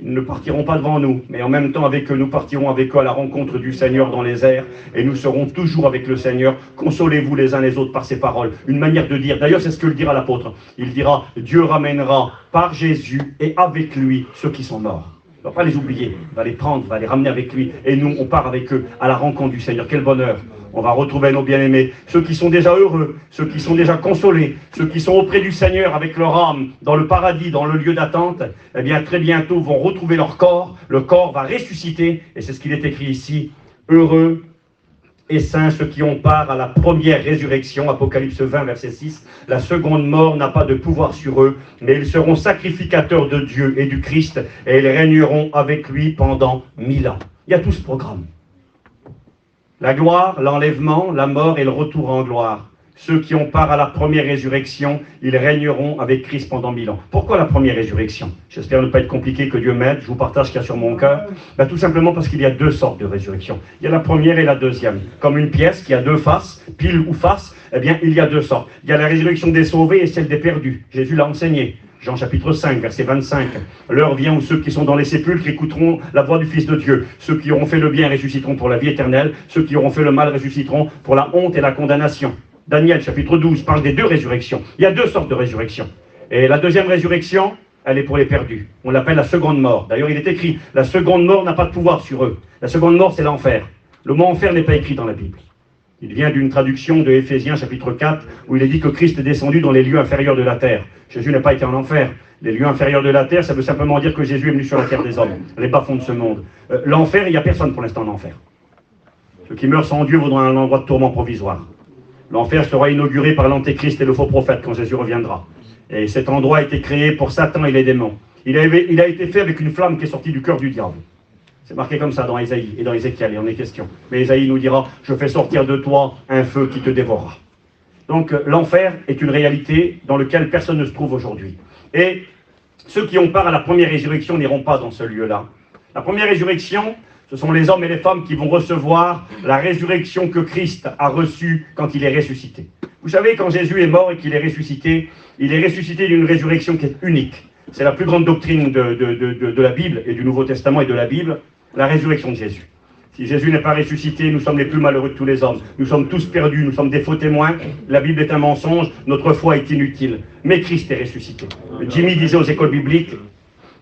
Ils ne partiront pas devant nous, mais en même temps avec eux, nous partirons avec eux à la rencontre du Seigneur dans les airs, et nous serons toujours avec le Seigneur. Consolez-vous les uns les autres par ces paroles. Une manière de dire, d'ailleurs c'est ce que le dira l'apôtre. Il dira, Dieu ramènera par Jésus et avec lui ceux qui sont morts. Il ne va pas les oublier, il va les prendre, il va les ramener avec lui, et nous on part avec eux à la rencontre du Seigneur. Quel bonheur! On va retrouver nos bien-aimés, ceux qui sont déjà heureux, ceux qui sont déjà consolés, ceux qui sont auprès du Seigneur avec leur âme, dans le paradis, dans le lieu d'attente, eh bien très bientôt vont retrouver leur corps, le corps va ressusciter, et c'est ce qu'il est écrit ici, heureux et saints ceux qui ont part à la première résurrection, Apocalypse 20, verset 6, la seconde mort n'a pas de pouvoir sur eux, mais ils seront sacrificateurs de Dieu et du Christ, et ils régneront avec lui pendant 1000 ans. Il y a tout ce programme. La gloire, l'enlèvement, la mort et le retour en gloire. Ceux qui ont part à la première résurrection, ils régneront avec Christ pendant 1000 ans. Pourquoi la première résurrection? J'espère ne pas être compliqué, que Dieu m'aide, je vous partage ce qu'il y a sur mon cœur. Tout simplement parce qu'il y a deux sortes de résurrection. Il y a la première et la deuxième. Comme une pièce qui a deux faces, pile ou face, eh bien il y a deux sortes. Il y a la résurrection des sauvés et celle des perdus. Jésus l'a enseigné. Jean chapitre 5, verset 25. L'heure vient où ceux qui sont dans les sépulcres écouteront la voix du Fils de Dieu. Ceux qui auront fait le bien ressusciteront pour la vie éternelle. Ceux qui auront fait le mal ressusciteront pour la honte et la condamnation. Daniel chapitre 12 parle des deux résurrections. Il y a deux sortes de résurrections. Et la deuxième résurrection, elle est pour les perdus. On l'appelle la seconde mort. D'ailleurs, il est écrit, la seconde mort n'a pas de pouvoir sur eux. La seconde mort, c'est l'enfer. Le mot enfer n'est pas écrit dans la Bible. Il vient d'une traduction de Éphésiens chapitre 4, où il est dit que Christ est descendu dans les lieux inférieurs de la terre. Jésus n'a pas été en enfer. Les lieux inférieurs de la terre, ça veut simplement dire que Jésus est venu sur la terre des hommes, les bas-fonds de ce monde. L'enfer, il n'y a personne pour l'instant en enfer. Ceux qui meurent sans Dieu vont dans un endroit de tourment provisoire. L'enfer sera inauguré par l'antéchrist et le faux prophète quand Jésus reviendra. Et cet endroit a été créé pour Satan et les démons. Il a été fait avec une flamme qui est sortie du cœur du diable. C'est marqué comme ça dans Ésaïe et dans Ézéchiel, il en est question. Mais Ésaïe nous dira, je fais sortir de toi un feu qui te dévorera. Donc l'enfer est une réalité dans laquelle personne ne se trouve aujourd'hui. Et ceux qui ont part à la première résurrection n'iront pas dans ce lieu-là. La première résurrection, ce sont les hommes et les femmes qui vont recevoir la résurrection que Christ a reçue quand il est ressuscité. Vous savez, quand Jésus est mort et qu'il est ressuscité d'une résurrection qui est unique. C'est la plus grande doctrine de la Bible et du Nouveau Testament et de la Bible, la résurrection de Jésus. Si Jésus n'est pas ressuscité, nous sommes les plus malheureux de tous les hommes. Nous sommes tous perdus, nous sommes des faux témoins. La Bible est un mensonge, notre foi est inutile. Mais Christ est ressuscité. Jimmy disait aux écoles bibliques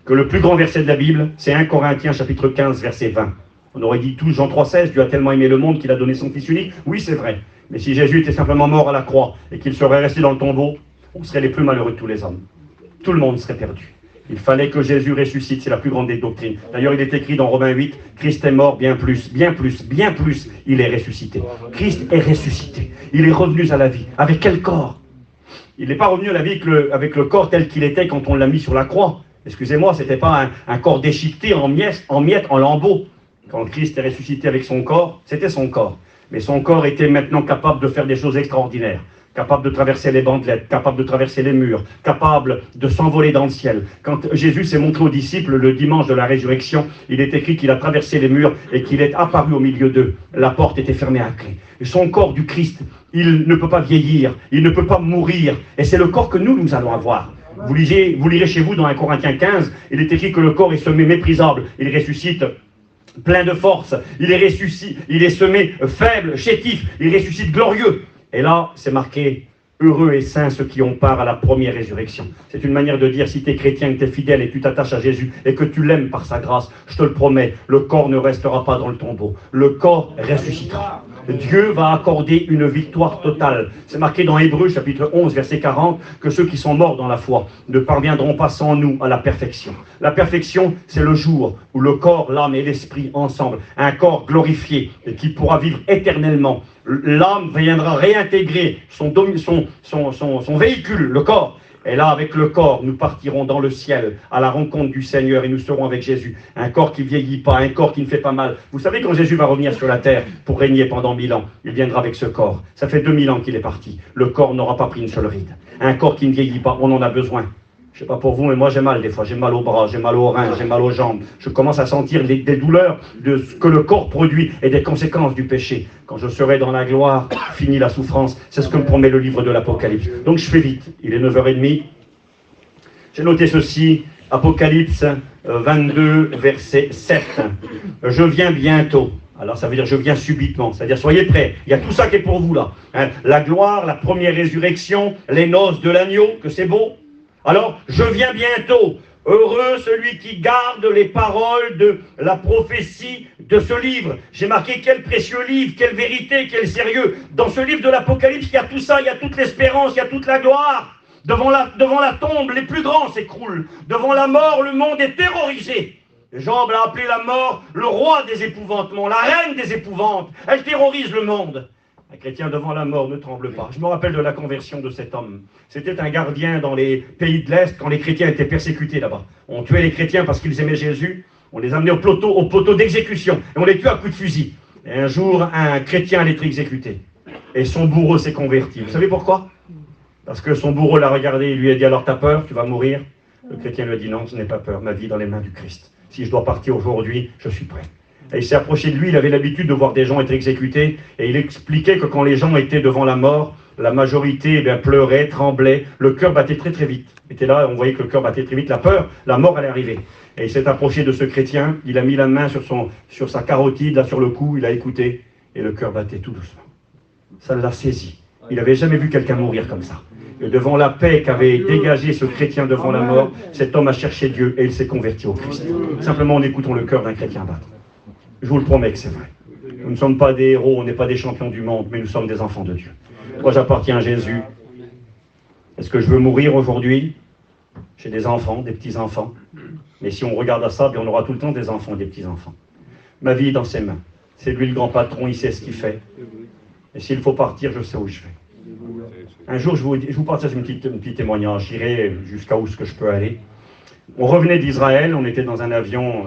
que le plus grand verset de la Bible, c'est 1 Corinthiens chapitre 15, verset 20. On aurait dit tous Jean 3,16, Dieu a tellement aimé le monde qu'il a donné son Fils unique. Oui, c'est vrai. Mais si Jésus était simplement mort à la croix et qu'il serait resté dans le tombeau, on serait les plus malheureux de tous les hommes. Tout le monde serait perdu. Il fallait que Jésus ressuscite, c'est la plus grande des doctrines. D'ailleurs, il est écrit dans Romains 8, Christ est mort, bien plus, il est ressuscité. Christ est ressuscité. Il est revenu à la vie. Avec quel corps? Il n'est pas revenu à la vie avec le corps tel qu'il était quand on l'a mis sur la croix. Excusez-moi, ce n'était pas un corps déchiqueté en miettes, en lambeaux. Quand Christ est ressuscité avec son corps, c'était son corps. Mais son corps était maintenant capable de faire des choses extraordinaires. Capable de traverser les bandelettes, capable de traverser les murs, capable de s'envoler dans le ciel. Quand Jésus s'est montré aux disciples le dimanche de la résurrection, il est écrit qu'il a traversé les murs et qu'il est apparu au milieu d'eux. La porte était fermée à clé. Et son corps du Christ, il ne peut pas vieillir, il ne peut pas mourir. Et c'est le corps que nous allons avoir. Vous lirez chez vous dans 1 Corinthiens 15, il est écrit que le corps est semé méprisable, il ressuscite plein de force, il est semé faible, chétif, il ressuscite glorieux. Et là, c'est marqué, heureux et saints ceux qui ont part à la première résurrection. C'est une manière de dire, si tu es chrétien, que tu es fidèle et que tu t'attaches à Jésus et que tu l'aimes par sa grâce, je te le promets, le corps ne restera pas dans le tombeau. Le corps ressuscitera. Dieu va accorder une victoire totale. C'est marqué dans Hébreux chapitre 11 verset 40 que ceux qui sont morts dans la foi ne parviendront pas sans nous à la perfection. La perfection, c'est le jour où le corps, l'âme et l'esprit ensemble, un corps glorifié et qui pourra vivre éternellement. L'âme viendra réintégrer son véhicule, le corps. Et là, avec le corps, nous partirons dans le ciel à la rencontre du Seigneur et nous serons avec Jésus. Un corps qui ne vieillit pas, un corps qui ne fait pas mal. Vous savez, quand Jésus va revenir sur la terre pour régner pendant 1000 ans, il viendra avec ce corps. Ça fait 2000 ans qu'il est parti. Le corps n'aura pas pris une seule ride. Un corps qui ne vieillit pas, on en a besoin. Je ne sais pas pour vous, mais moi j'ai mal des fois. J'ai mal aux bras, j'ai mal aux reins, j'ai mal aux jambes. Je commence à sentir des douleurs de ce que le corps produit et des conséquences du péché. Quand je serai dans la gloire, fini la souffrance. C'est ce que me promet le livre de l'Apocalypse. Donc je fais vite. Il est 9h30. J'ai noté ceci. Apocalypse 22, verset 7. Je viens bientôt. Alors ça veut dire je viens subitement, c'est-à-dire soyez prêts, il y a tout ça qui est pour vous là. Hein. La gloire, la première résurrection, les noces de l'agneau, que c'est beau. Alors je viens bientôt, heureux celui qui garde les paroles de la prophétie de ce livre. J'ai marqué quel précieux livre, quelle vérité, quel sérieux. Dans ce livre de l'Apocalypse, il y a tout ça, il y a toute l'espérance, il y a toute la gloire. Devant la tombe, les plus grands s'écroulent. Devant la mort, le monde est terrorisé. Job a appelé la mort le roi des épouvantements, la reine des épouvantes. Elle terrorise le monde. Un chrétien devant la mort ne tremble pas. Je me rappelle de la conversion de cet homme. C'était un gardien dans les pays de l'Est quand les chrétiens étaient persécutés là-bas. On tuait les chrétiens parce qu'ils aimaient Jésus. On les amenait au poteau d'exécution et on les tuait à coups de fusil. Et un jour, un chrétien allait être exécuté. Et son bourreau s'est converti. Vous savez pourquoi? Parce que son bourreau l'a regardé et lui a dit « Alors t'as peur, tu vas mourir ?» Le chrétien lui a dit « Non, je n'ai pas peur, ma vie est dans les mains du Christ. Si je dois partir aujourd'hui, je suis prêt. » Et il s'est approché de lui, il avait l'habitude de voir des gens être exécutés, et il expliquait que quand les gens étaient devant la mort, la majorité pleurait, tremblait, le cœur battait très très vite. Il était là, on voyait que le cœur battait très vite, la peur, la mort allait arriver. Et il s'est approché de ce chrétien, il a mis la main sur sa carotide, là sur le cou, il a écouté, et le cœur battait tout doucement. Ça l'a saisi. Il n'avait jamais vu quelqu'un mourir comme ça. Et devant la paix qu'avait dégagé ce chrétien devant la mort, cet homme a cherché Dieu et il s'est converti au Christ. Simplement en écoutant le cœur d'un chrétien battre. Je vous le promets que c'est vrai. Nous ne sommes pas des héros, on n'est pas des champions du monde, mais nous sommes des enfants de Dieu. Moi j'appartiens à Jésus. Est-ce que je veux mourir aujourd'hui? J'ai des enfants, des petits-enfants. Mais si on regarde à ça, bien on aura tout le temps des enfants, des petits-enfants. Ma vie est dans ses mains. C'est lui le grand patron, il sait ce qu'il fait. Et s'il faut partir, je sais où je vais. Un jour, je vous partage un petit témoignage, j'irai jusqu'à où ce que je peux aller. On revenait d'Israël, on était dans un avion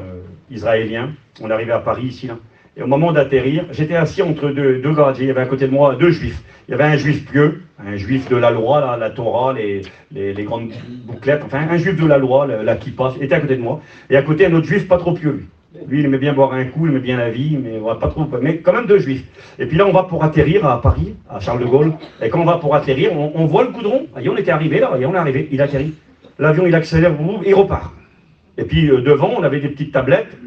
israélien, on arrivait à Paris ici, là. Et au moment d'atterrir, j'étais assis entre deux gradés, il y avait à côté de moi deux juifs. Il y avait un juif pieux, un juif de la loi, là, la Torah, les grandes bouclettes, enfin un juif de la loi, la kippa, était à côté de moi. Et à côté un autre juif pas trop pieux, lui. Lui, il aimait bien boire un coup, il aimait bien la vie, mais ouais, pas trop, mais quand même deux juifs. Et puis là, on va pour atterrir à Paris, à Charles de Gaulle. Et quand on va pour atterrir, on voit le goudron. Et on était arrivé là, et on est arrivé, il atterrit. L'avion, il accélère, il repart. Et puis devant, on avait des petites tablettes.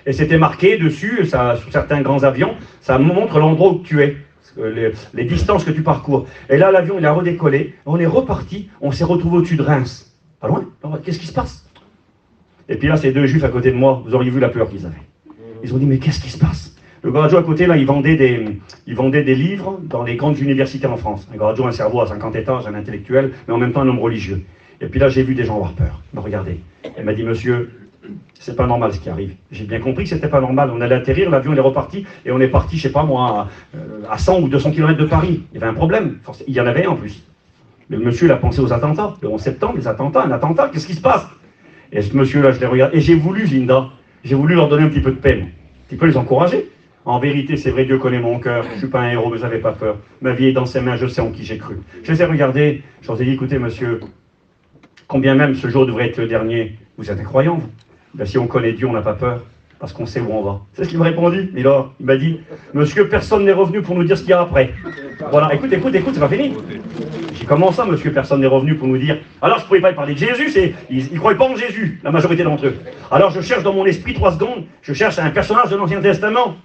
Et c'était marqué dessus, ça, sur certains grands avions, ça montre l'endroit où tu es, les distances que tu parcours. Et là, l'avion, il a redécollé, on est reparti, on s'est retrouvé au-dessus de Reims. Pas loin. Qu'est-ce qui se passe? Et puis là, ces deux juifs à côté de moi, vous auriez vu la peur qu'ils avaient. Ils ont dit, mais qu'est-ce qui se passe? Le Garaggio à côté, là, il vendait des livres dans les grandes universités en France. Un Garaggio, un cerveau à 50 étages, un intellectuel, mais en même temps un homme religieux. Et puis là, j'ai vu des gens avoir peur. Il m'a regardé. Elle m'a dit, monsieur, c'est pas normal ce qui arrive. J'ai bien compris que c'était pas normal. On allait atterrir, l'avion il est reparti, et on est parti, je sais pas moi, à 100 ou 200 km de Paris. Il y avait un problème. Il y en avait un en plus. Le monsieur, il a pensé aux attentats. Le 11 septembre, les attentats, un attentat, qu'est-ce qui se passe? Et ce monsieur-là, je l'ai regardé, et j'ai voulu, Linda, j'ai voulu leur donner un petit peu de peine, un petit peu les encourager. En vérité, c'est vrai, Dieu connaît mon cœur, je ne suis pas un héros, mais je n'avais pas peur. Ma vie est dans ses mains, je sais en qui j'ai cru. Je les ai regardés, je leur ai dit, écoutez monsieur, combien même ce jour devrait être le dernier, vous êtes un croyant, vous? Ben, si on connaît Dieu, on n'a pas peur, parce qu'on sait où on va. C'est ce qu'il m'a répondu. Et là, il m'a dit, monsieur, personne n'est revenu pour nous dire ce qu'il y a après. Voilà, écoute, c'est pas fini. J'ai comment ça, monsieur, personne n'est revenu pour nous dire. Alors je ne pouvais pas parler de Jésus, ils ne croyaient pas en Jésus, la majorité d'entre eux. Alors je cherche dans mon esprit 3 secondes, je cherche un personnage de l'Ancien Testament.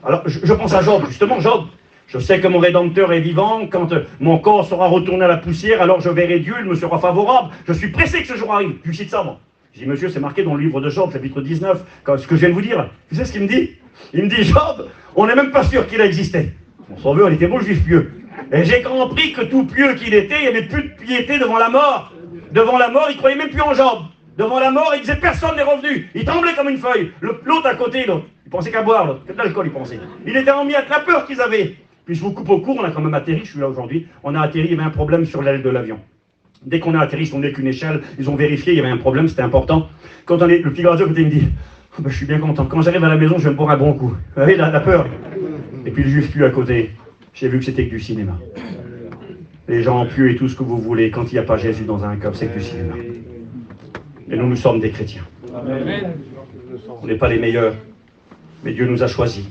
Alors je pense à Job, justement, Job. Je sais que mon Rédempteur est vivant, quand mon corps sera retourné à la poussière, alors je verrai Dieu, il me sera favorable. Je suis pressé que ce jour arrive. Je lui cite ça, moi. Je dis, monsieur, c'est marqué dans le livre de Job, chapitre 19, ce que je viens de vous dire. Tu sais ce qu'il me dit? Il me dit, Job, on n'est même pas sûr qu'il a existé. Mon sauveur, il était beau, juif pieux. Et j'ai compris que tout pieux qu'il était, il n'y avait plus de piété devant la mort. Devant la mort, il ne croyait même plus en Job. Devant la mort, il disait, personne n'est revenu. Il tremblait comme une feuille. L'autre à côté, l'autre, il pensait qu'à boire, l'autre. Que de l'alcool, il pensait. Il était en miettes, la peur qu'ils avaient. Puis je vous coupe au court, on a quand même atterri, je suis là aujourd'hui. On a atterri, il y avait un problème sur l'aile de l'avion. Dès qu'on a atterri, ils n'est qu'une échelle, ils ont vérifié, il y avait un problème, c'était important. Quand le petit Garaggio côté me dit, oh, ben, je suis bien content, quand j'arrive à la maison, je vais me boire un bon coup. Vous voyez, la peur. Et puis le juif pieux à côté, j'ai vu que c'était que du cinéma. Les gens pieux et tout ce que vous voulez, quand il n'y a pas Jésus dans un cœur, c'est que du cinéma. Et nous sommes des chrétiens. On n'est pas les meilleurs, mais Dieu nous a choisis.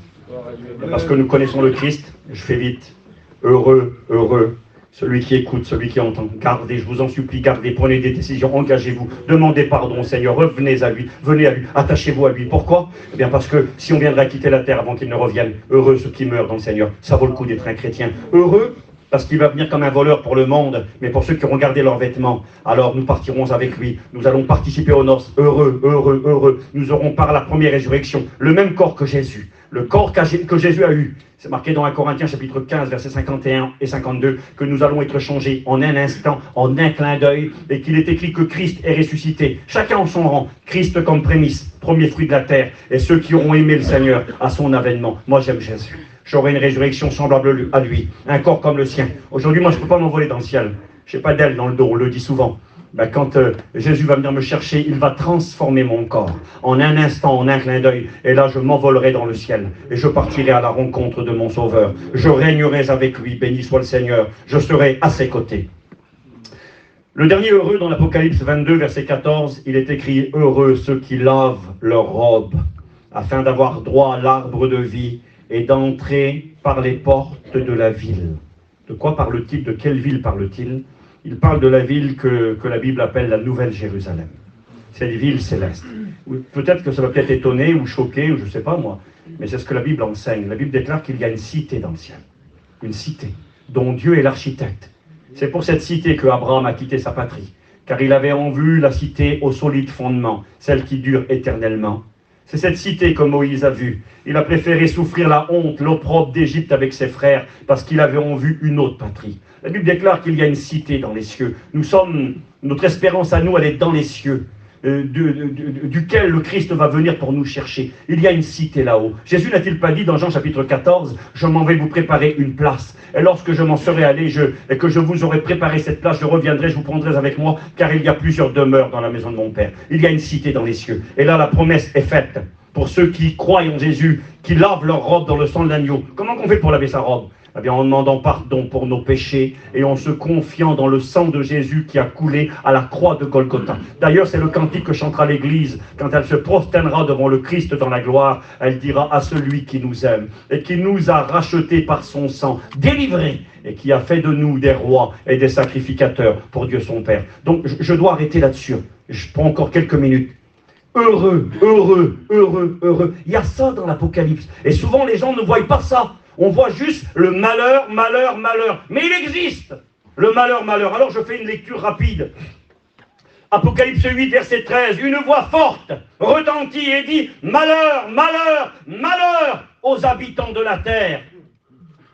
Et parce que nous connaissons le Christ, je fais vite, heureux Celui qui écoute, celui qui entend, gardez, je vous en supplie, gardez, prenez des décisions, engagez-vous, demandez pardon au Seigneur, revenez à lui, venez à lui, attachez-vous à lui. Pourquoi? Eh bien parce que si on viendrait quitter la terre avant qu'il ne revienne, heureux ceux qui meurent dans le Seigneur, ça vaut le coup d'être un chrétien. Heureux parce qu'il va venir comme un voleur pour le monde, mais pour ceux qui auront gardé leurs vêtements, alors nous partirons avec lui, nous allons participer aux noces, heureux, heureux, heureux, nous aurons par la première résurrection le même corps que Jésus, le corps que Jésus a eu. C'est marqué dans 1 Corinthiens chapitre 15, versets 51 et 52, que nous allons être changés en un instant, en un clin d'œil, et qu'il est écrit que Christ est ressuscité, chacun en son rang, Christ comme prémisse, premier fruit de la terre, et ceux qui auront aimé le Seigneur à son avènement. Moi j'aime Jésus. J'aurai une résurrection semblable à lui, un corps comme le sien. Aujourd'hui, moi, je ne peux pas m'envoler dans le ciel. Je n'ai pas d'aile dans le dos, on le dit souvent. Ben, quand Jésus va venir me chercher, il va transformer mon corps en un instant, en un clin d'œil. Et là, je m'envolerai dans le ciel et je partirai à la rencontre de mon Sauveur. Je régnerai avec lui, béni soit le Seigneur. Je serai à ses côtés. Le dernier heureux dans l'Apocalypse 22, verset 14, il est écrit « Heureux ceux qui lavent leurs robes, afin d'avoir droit à l'arbre de vie, et d'entrer par les portes de la ville. » De quoi parle-t-il? De quelle ville parle-t-il? Il parle de la ville que la Bible appelle la Nouvelle Jérusalem. C'est une ville céleste. Peut-être que ça va peut-être étonner ou choquer, ou je ne sais pas moi, mais c'est ce que la Bible enseigne. La Bible déclare qu'il y a une cité dans le ciel. Une cité dont Dieu est l'architecte. C'est pour cette cité que Abraham a quitté sa patrie, car il avait en vue la cité au solide fondement, celle qui dure éternellement. C'est cette cité que Moïse a vue. Il a préféré souffrir la honte, l'opprobre d'Égypte avec ses frères, parce qu'il avait en vue une autre patrie. La Bible déclare qu'il y a une cité dans les cieux. Notre espérance à nous, elle est dans les cieux, duquel le Christ va venir pour nous chercher. Il y a une cité là-haut. Jésus n'a-t-il pas dit dans Jean chapitre 14, « Je m'en vais vous préparer une place. Et lorsque je m'en serai allé et que je vous aurai préparé cette place, je reviendrai, je vous prendrai avec moi, car il y a plusieurs demeures dans la maison de mon Père. » Il y a une cité dans les cieux. Et là, la promesse est faite pour ceux qui croient en Jésus, qui lavent leur robe dans le sang de l'agneau. Comment on fait pour laver sa robe? Eh bien, en demandant pardon pour nos péchés et en se confiant dans le sang de Jésus qui a coulé à la croix de Golgotha. D'ailleurs, c'est le cantique que chantera l'Église quand elle se prosternera devant le Christ dans la gloire. Elle dira à celui qui nous aime et qui nous a rachetés par son sang, délivrés, et qui a fait de nous des rois et des sacrificateurs pour Dieu son Père. Donc, je dois arrêter là-dessus. Je prends encore quelques minutes. Heureux, heureux, heureux, heureux. Il y a ça dans l'Apocalypse. Et souvent, les gens ne voient pas ça. On voit juste le malheur, malheur, malheur. Mais il existe, le malheur, malheur. Alors je fais une lecture rapide. Apocalypse 8, verset 13. Une voix forte retentit et dit « Malheur, malheur, malheur aux habitants de la terre. »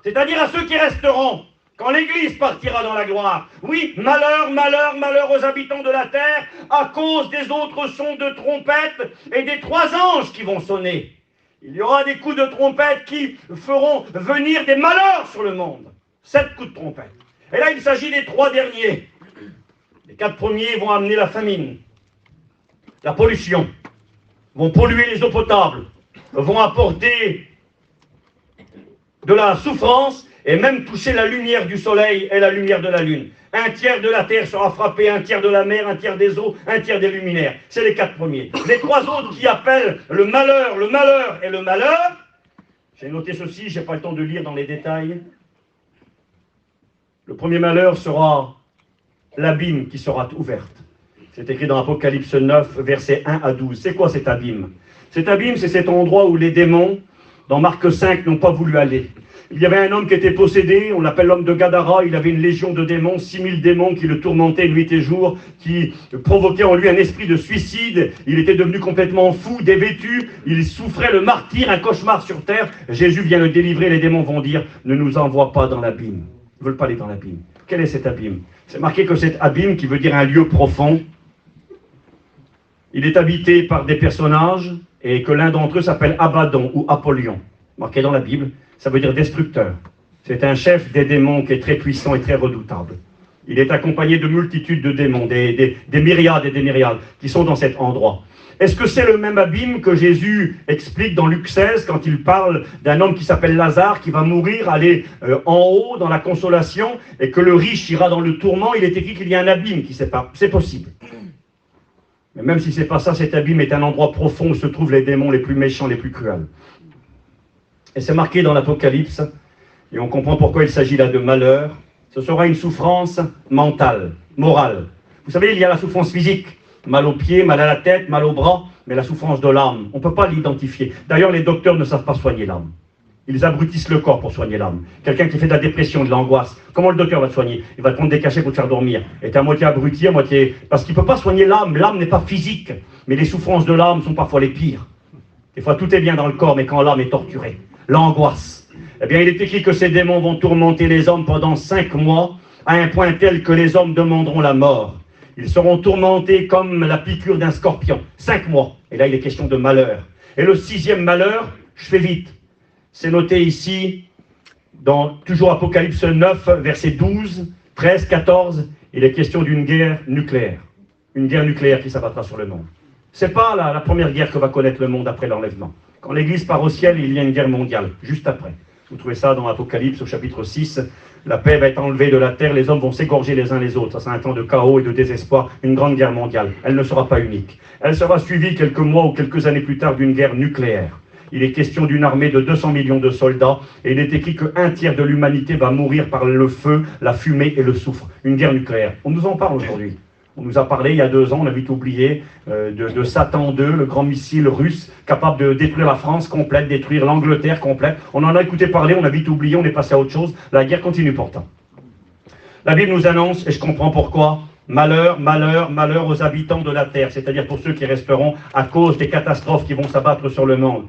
C'est-à-dire à ceux qui resteront quand l'Église partira dans la gloire. Oui, malheur, malheur, malheur aux habitants de la terre à cause des autres sons de trompette et des 3 anges qui vont sonner. Il y aura des coups de trompette qui feront venir des malheurs sur le monde. 7 coups de trompette. Et là, il s'agit des 3 derniers. Les 4 premiers vont amener la famine, la pollution, vont polluer les eaux potables, vont apporter de la souffrance et même toucher la lumière du soleil et la lumière de la lune. 1/3 de la terre sera frappé, 1/3 de la mer, 1/3 des eaux, 1/3 des luminaires. C'est les 4 premiers. Les 3 autres qui appellent le malheur et le malheur. J'ai noté ceci, je n'ai pas le temps de lire dans les détails. Le premier malheur sera l'abîme qui sera ouverte. C'est écrit dans Apocalypse 9, versets 1 à 12. C'est quoi cet abîme? Cet abîme, c'est cet endroit où les démons, dans Marc 5, n'ont pas voulu aller. Il y avait un homme qui était possédé, on l'appelle l'homme de Gadara, il avait une légion de démons, 6000 démons qui le tourmentaient nuit et jour, qui provoquaient en lui un esprit de suicide. Il était devenu complètement fou, dévêtu, il souffrait le martyre, un cauchemar sur terre. Jésus vient le délivrer, les démons vont dire « Ne nous envoie pas dans l'abîme ». Ils ne veulent pas aller dans l'abîme. Quel est cet abîme? C'est marqué que cet abîme, qui veut dire un lieu profond, il est habité par des personnages et que l'un d'entre eux s'appelle Abaddon ou Apollyon. Marqué dans la Bible, ça veut dire destructeur. C'est un chef des démons qui est très puissant et très redoutable. Il est accompagné de multitudes de démons, des myriades et des myriades qui sont dans cet endroit. Est-ce que c'est le même abîme que Jésus explique dans Luc 16 quand il parle d'un homme qui s'appelle Lazare qui va mourir, aller en haut dans la consolation et que le riche ira dans le tourment? Il est écrit qu'il y a un abîme qui sépare. C'est possible. Mais même si ce n'est pas ça, cet abîme est un endroit profond où se trouvent les démons les plus méchants, les plus cruels. Et c'est marqué dans l'Apocalypse, et on comprend pourquoi il s'agit là de malheur Ce sera une souffrance mentale, morale. Vous savez, il y a la souffrance physique, mal aux pieds, mal à la tête, mal aux bras, mais la souffrance de l'âme, on ne peut pas l'identifier. D'ailleurs, les docteurs ne savent pas soigner l'âme. Ils abrutissent le corps pour soigner l'âme. Quelqu'un qui fait de la dépression, de l'angoisse, comment le docteur va te soigner? Il va te prendre des cachets pour te faire dormir. Et tu es à moitié abruti, à moitié... Parce qu'il ne peut pas soigner l'âme. L'âme n'est pas physique. Mais les souffrances de l'âme sont parfois les pires. Des fois, tout est bien dans le corps, mais quand l'âme est torturée, l'angoisse. Eh bien, il est écrit que ces démons vont tourmenter les hommes pendant 5 mois, à un point tel que les hommes demanderont la mort. Ils seront tourmentés comme la piqûre d'un scorpion. 5 mois. Et là, il est question de malheur. Et le 6e malheur, je fais vite. C'est noté ici, dans toujours Apocalypse 9, versets 12, 13, 14, il est question d'une guerre nucléaire. Une guerre nucléaire qui s'abattra sur le monde. Ce n'est pas la première guerre que va connaître le monde après l'enlèvement. Quand l'Église part au ciel, il y a une guerre mondiale, juste après. Vous trouvez ça dans Apocalypse au chapitre 6. La paix va être enlevée de la terre, les hommes vont s'égorger les uns les autres. Ça, c'est un temps de chaos et de désespoir, une grande guerre mondiale. Elle ne sera pas unique. Elle sera suivie quelques mois ou quelques années plus tard d'une guerre nucléaire. Il est question d'une armée de 200 millions de soldats, et il est écrit qu'un tiers de l'humanité va mourir par le feu, la fumée et le soufre. Une guerre nucléaire. On nous en parle aujourd'hui. On nous a parlé il y a 2 ans, on a vite oublié, de Satan 2, le grand missile russe, capable de détruire la France complète, détruire l'Angleterre complète. On en a écouté parler, on a vite oublié, on est passé à autre chose. La guerre continue pourtant. La Bible nous annonce, et je comprends pourquoi, malheur, malheur, malheur aux habitants de la terre, c'est-à-dire pour ceux qui resteront à cause des catastrophes qui vont s'abattre sur le monde.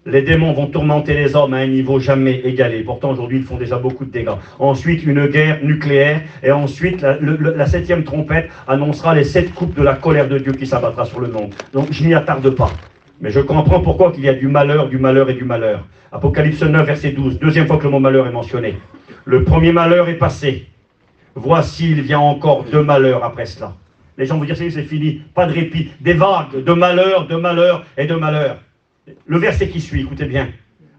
Les démons vont tourmenter les hommes à un niveau jamais égalé. Pourtant, aujourd'hui, ils font déjà beaucoup de dégâts. Ensuite, une guerre nucléaire. Et ensuite, la 7e trompette annoncera les 7 coupes de la colère de Dieu qui s'abattra sur le monde. Donc, je n'y attarde pas. Mais je comprends pourquoi qu'il y a du malheur et du malheur. Apocalypse 9, verset 12. 2e fois que le mot malheur est mentionné. Le premier malheur est passé. Voici, il vient encore 2 malheurs après cela. Les gens vont dire, c'est fini. Pas de répit. Des vagues de malheur et de malheur. Le verset qui suit, écoutez bien.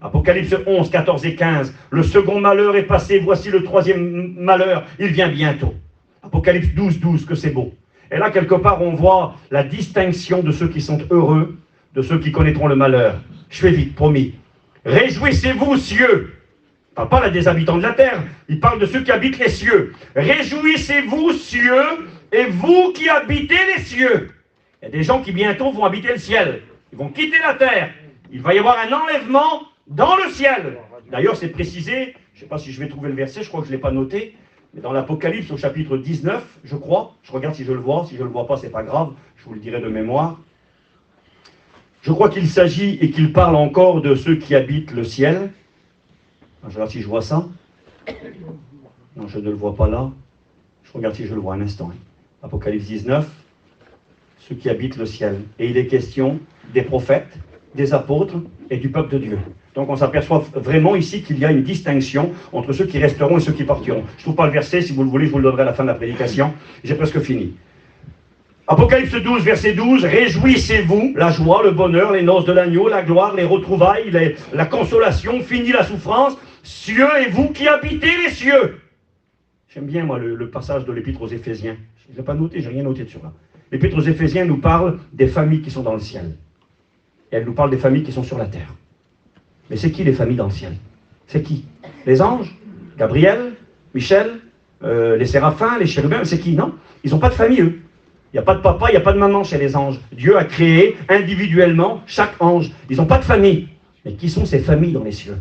Apocalypse 11, 14 et 15. Le second malheur est passé, voici le 3e malheur, il vient bientôt. Apocalypse 12, 12, que c'est beau. Et là, quelque part, on voit la distinction de ceux qui sont heureux, de ceux qui connaîtront le malheur. Je fais vite, promis. Réjouissez-vous, cieux. Il ne parle pas là des habitants de la terre, il parle de ceux qui habitent les cieux. Réjouissez-vous, cieux, et vous qui habitez les cieux. Il y a des gens qui bientôt vont habiter le ciel. Ils vont quitter la terre. Il va y avoir un enlèvement dans le ciel. D'ailleurs, c'est précisé, je ne sais pas si je vais trouver le verset, je crois que je ne l'ai pas noté, mais dans l'Apocalypse, au chapitre 19, je crois, je regarde si je le vois, si je ne le vois pas, ce n'est pas grave, je vous le dirai de mémoire. Je crois qu'il s'agit et qu'il parle encore de ceux qui habitent le ciel. Je regarde si je vois ça. Non, je ne le vois pas là. Je regarde si je le vois un instant. Apocalypse 19, ceux qui habitent le ciel. Et il est question des prophètes, des apôtres et du peuple de Dieu. Donc on s'aperçoit vraiment ici qu'il y a une distinction entre ceux qui resteront et ceux qui partiront. Je ne trouve pas le verset, si vous le voulez, je vous le donnerai à la fin de la prédication. J'ai presque fini. Apocalypse 12, verset 12, réjouissez-vous, la joie, le bonheur, les noces de l'agneau, la gloire, les retrouvailles, la consolation, fini la souffrance, cieux et vous qui habitez les cieux. J'aime bien, moi, le passage de l'Épître aux Éphésiens. Je ne l'ai pas noté, je n'ai rien noté dessus là. L'Épître aux Éphésiens nous parle des familles qui sont dans le ciel. Et elle nous parle des familles qui sont sur la terre. Mais c'est qui les familles dans le ciel? C'est qui? Les anges? Gabriel? Michel? Les séraphins? Les chérubins? C'est qui? Non, ils n'ont pas de famille, eux. Il n'y a pas de papa, il n'y a pas de maman chez les anges. Dieu a créé individuellement chaque ange. Ils n'ont pas de famille. Mais qui sont ces familles dans les cieux?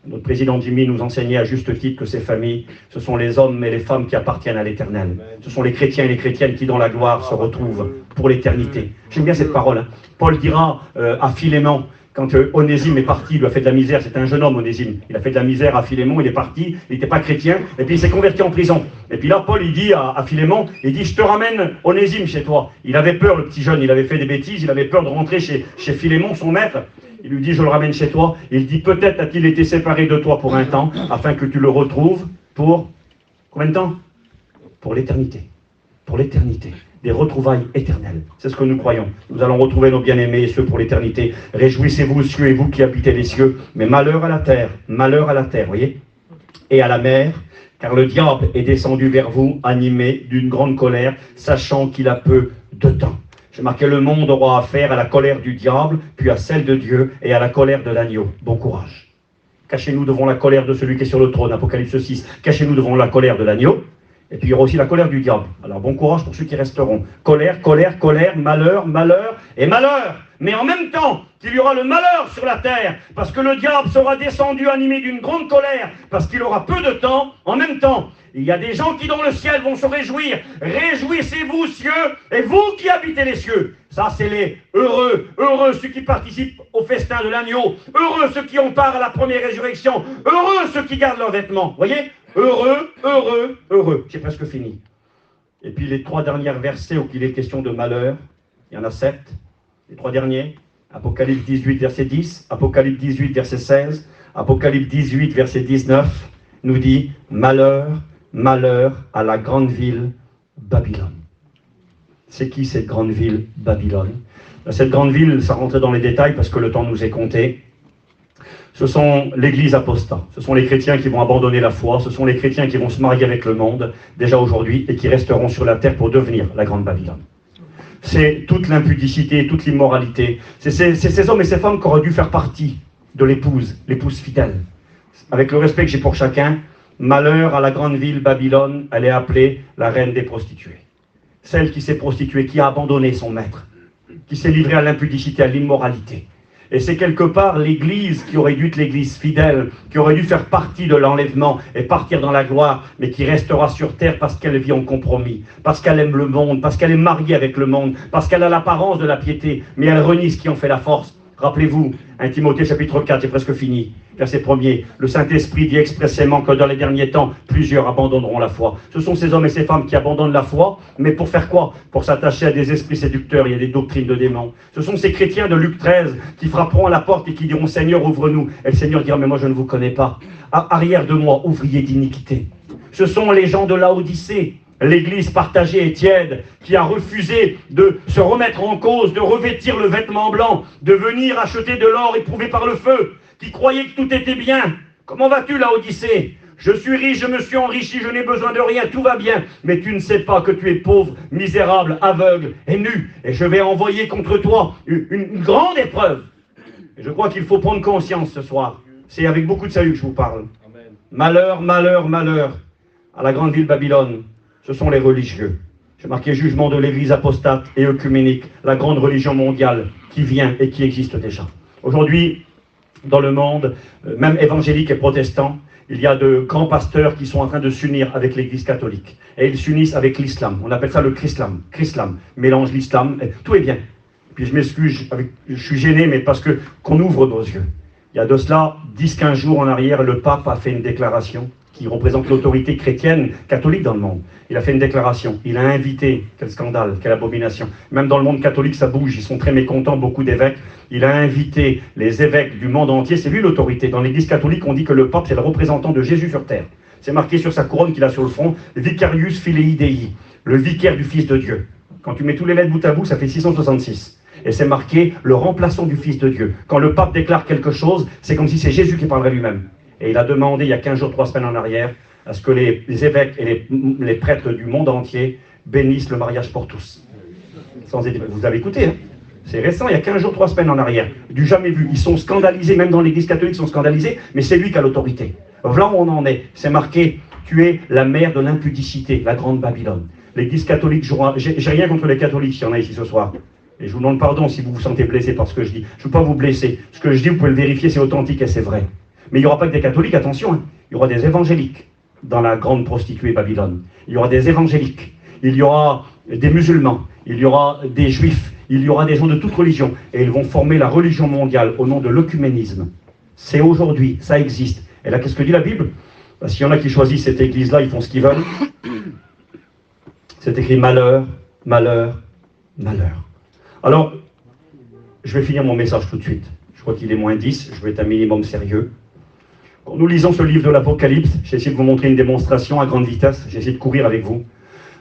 Notre président Jimmy nous enseignait à juste titre que ces familles, ce sont les hommes et les femmes qui appartiennent à l'éternel. Ce sont les chrétiens et les chrétiennes qui, dans la gloire, se retrouvent pour l'éternité. J'aime bien cette parole. Paul dira à Philémon, quand Onésime est parti, il lui a fait de la misère, c'était un jeune homme Onésime, il a fait de la misère à Philémon, il est parti, il n'était pas chrétien, et puis il s'est converti en prison. Et puis là, Paul, il dit à Philémon, il dit, je te ramène Onésime chez toi. Il avait peur, le petit jeune, il avait fait des bêtises, il avait peur de rentrer chez Philémon, son maître. Il lui dit, je le ramène chez toi. Il dit, peut-être a-t-il été séparé de toi pour un temps, afin que tu le retrouves pour combien de temps? Pour l'éternité. Pour l'éternité. Des retrouvailles éternelles. C'est ce que nous croyons. Nous allons retrouver nos bien-aimés et ceux pour l'éternité. Réjouissez-vous, cieux, et vous qui habitez les cieux. Mais malheur à la terre, voyez, et à la mer, car le diable est descendu vers vous, animé d'une grande colère, sachant qu'il a peu de temps. J'ai marqué, le monde aura affaire à la colère du diable, puis à celle de Dieu et à la colère de l'agneau. Bon courage. Cachez-nous devant la colère de celui qui est sur le trône, Apocalypse 6. Cachez-nous devant la colère de l'agneau. Et puis il y aura aussi la colère du diable. Alors bon courage pour ceux qui resteront. Colère, colère, colère, malheur, malheur et malheur. Mais en même temps qu'il y aura le malheur sur la terre, parce que le diable sera descendu animé d'une grande colère, parce qu'il aura peu de temps, en même temps, il y a des gens qui dans le ciel vont se réjouir. Réjouissez-vous, cieux, et vous qui habitez les cieux. Ça, c'est les heureux. Heureux ceux qui participent au festin de l'agneau. Heureux ceux qui ont part à la première résurrection. Heureux ceux qui gardent leurs vêtements. Voyez? Heureux, heureux, heureux. J'ai presque fini. Et puis les 3 derniers versets où il est question de malheur, il y en a 7. Les 3 derniers, Apocalypse 18, verset 10, Apocalypse 18, verset 16, Apocalypse 18, verset 19, nous dit « Malheur, malheur à la grande ville Babylone ». C'est qui cette grande ville Babylone? Cette grande ville, ça rentrait dans les détails parce que le temps nous est compté. Ce sont l'église apostat, ce sont les chrétiens qui vont abandonner la foi, ce sont les chrétiens qui vont se marier avec le monde, déjà aujourd'hui, et qui resteront sur la terre pour devenir la grande Babylone. C'est toute l'impudicité, toute l'immoralité. C'est ces hommes et ces femmes qui auraient dû faire partie de l'épouse fidèle. Avec le respect que j'ai pour chacun, malheur à la grande ville Babylone, elle est appelée la reine des prostituées. Celle qui s'est prostituée, qui a abandonné son maître, qui s'est livrée à l'impudicité, à l'immoralité. Et c'est quelque part l'église qui aurait dû être l'église fidèle, qui aurait dû faire partie de l'enlèvement et partir dans la gloire, mais qui restera sur terre parce qu'elle vit en compromis, parce qu'elle aime le monde, parce qu'elle est mariée avec le monde, parce qu'elle a l'apparence de la piété, mais elle renie ce qui en fait la force. Rappelez-vous, 1 Timothée chapitre 4, j'ai presque fini, verset 1er, le Saint-Esprit dit expressément que dans les derniers temps, plusieurs abandonneront la foi. Ce sont ces hommes et ces femmes qui abandonnent la foi, mais pour faire quoi? Pour s'attacher à des esprits séducteurs et à des doctrines de démons. Ce sont ces chrétiens de Luc 13 qui frapperont à la porte et qui diront « Seigneur, ouvre-nous ». Et le Seigneur dira « Mais moi je ne vous connais pas. Arrière de moi, ouvrier d'iniquité ». Ce sont les gens de Laodicée, l'église partagée et tiède, qui a refusé de se remettre en cause, de revêtir le vêtement blanc, de venir acheter de l'or éprouvé par le feu, qui croyait que tout était bien. Comment vas-tu, Laodicée? Je suis riche, je me suis enrichi, je n'ai besoin de rien, tout va bien. Mais tu ne sais pas que tu es pauvre, misérable, aveugle et nu. Et je vais envoyer contre toi une grande épreuve. Et je crois qu'il faut prendre conscience ce soir. C'est avec beaucoup de salut que je vous parle. Amen. Malheur, malheur, malheur à la grande ville Babylone. Ce sont les religieux. J'ai marqué jugement de l'église apostate et œcuménique, la grande religion mondiale qui vient et qui existe déjà. Aujourd'hui, dans le monde, même évangélique et protestant, il y a de grands pasteurs qui sont en train de s'unir avec l'église catholique. Et ils s'unissent avec l'islam. On appelle ça le chrislam. Chrislam mélange l'islam. Tout est bien. Puis je m'excuse, je suis gêné, mais parce que qu'on ouvre nos yeux. Il y a de cela 10-15 jours en arrière, le pape a fait une déclaration qui représente l'autorité chrétienne, catholique dans le monde. Il a fait une déclaration, il a invité, quel scandale, quelle abomination. Même dans le monde catholique, ça bouge, ils sont très mécontents, beaucoup d'évêques. Il a invité les évêques du monde entier, c'est lui l'autorité. Dans l'église catholique, on dit que le pape, c'est le représentant de Jésus sur terre. C'est marqué sur sa couronne qu'il a sur le front, Vicarius Filii Dei, le vicaire du Fils de Dieu. Quand tu mets tous les lettres bout à bout, ça fait 666. Et c'est marqué le remplaçant du Fils de Dieu. Quand le pape déclare quelque chose, c'est comme si c'est Jésus qui parlerait lui-même. Et il a demandé, il y a 15 jours, 3 semaines en arrière, à ce que les évêques et les prêtres du monde entier bénissent le mariage pour tous. Vous avez écouté, hein? C'est récent, il y a 15 jours, 3 semaines en arrière. Du jamais vu. Ils sont scandalisés, même dans l'église catholique, ils sont scandalisés, mais c'est lui qui a l'autorité. Voilà où on en est. C'est marqué, tu es la mère de l'impudicité, la grande Babylone. L'église catholique jouera... J'ai rien contre les catholiques, s'il y en a ici ce soir. Et je vous demande pardon si vous vous sentez blessé par ce que je dis. Je ne veux pas vous blesser. Ce que je dis, vous pouvez le vérifier, c'est authentique et c'est vrai. Mais il n'y aura pas que des catholiques, attention, hein. Il y aura des évangéliques dans la grande prostituée Babylone. Il y aura des évangéliques, il y aura des musulmans, il y aura des juifs, il y aura des gens de toute religion. Et ils vont former la religion mondiale au nom de l'œcuménisme. C'est aujourd'hui, ça existe. Et là, qu'est-ce que dit la Bible? Parce qu'il y en a qui choisissent cette église-là, ils font ce qu'ils veulent. C'est écrit malheur, malheur, malheur. Alors, je vais finir mon message tout de suite. Je crois qu'il est moins 10, je vais être un minimum sérieux. Quand nous lisons ce livre de l'Apocalypse, j'ai essayé de vous montrer une démonstration à grande vitesse, j'ai essayé de courir avec vous.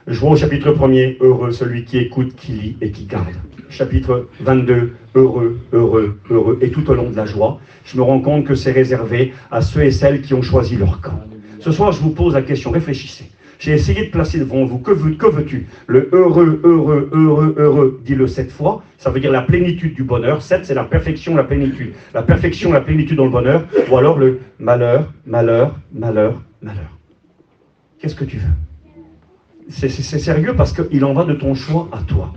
Je vois au chapitre 1er, heureux celui qui écoute, qui lit et qui garde. Chapitre 22, heureux, heureux, heureux. Et tout au long de la joie, je me rends compte que c'est réservé à ceux et celles qui ont choisi leur camp. Ce soir, je vous pose la question, réfléchissez. J'ai essayé de placer devant vous, que veux-tu? Le heureux, heureux, heureux, heureux, dis-le 7 fois, ça veut dire la plénitude du bonheur. 7, c'est la perfection, la plénitude. La perfection, la plénitude dans le bonheur. Ou alors le malheur, malheur, malheur, malheur. Qu'est-ce que tu veux? C'est sérieux parce qu'il en va de ton choix à toi.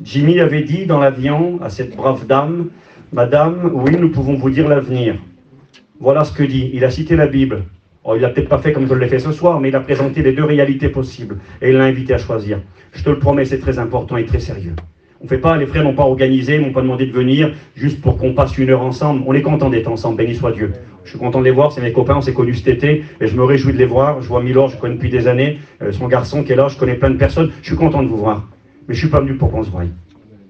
Jimmy avait dit dans l'avion à cette brave dame, « Madame, oui, nous pouvons vous dire l'avenir. » Voilà ce que dit. Il a cité la Bible. Oh, il n'a peut-être pas fait comme je l'ai fait ce soir, mais il a présenté les deux réalités possibles. Et il l'a invité à choisir. Je te le promets, c'est très important et très sérieux. Les frères n'ont pas organisé, n'ont pas demandé de venir juste pour qu'on passe 1 heure ensemble. On est content d'être ensemble, béni soit Dieu. Je suis content de les voir, c'est mes copains, on s'est connus cet été, et je me réjouis de les voir. Je vois Milor, je connais depuis des années, son garçon qui est là, je connais plein de personnes. Je suis content de vous voir. Mais je ne suis pas venu pour qu'on se voie.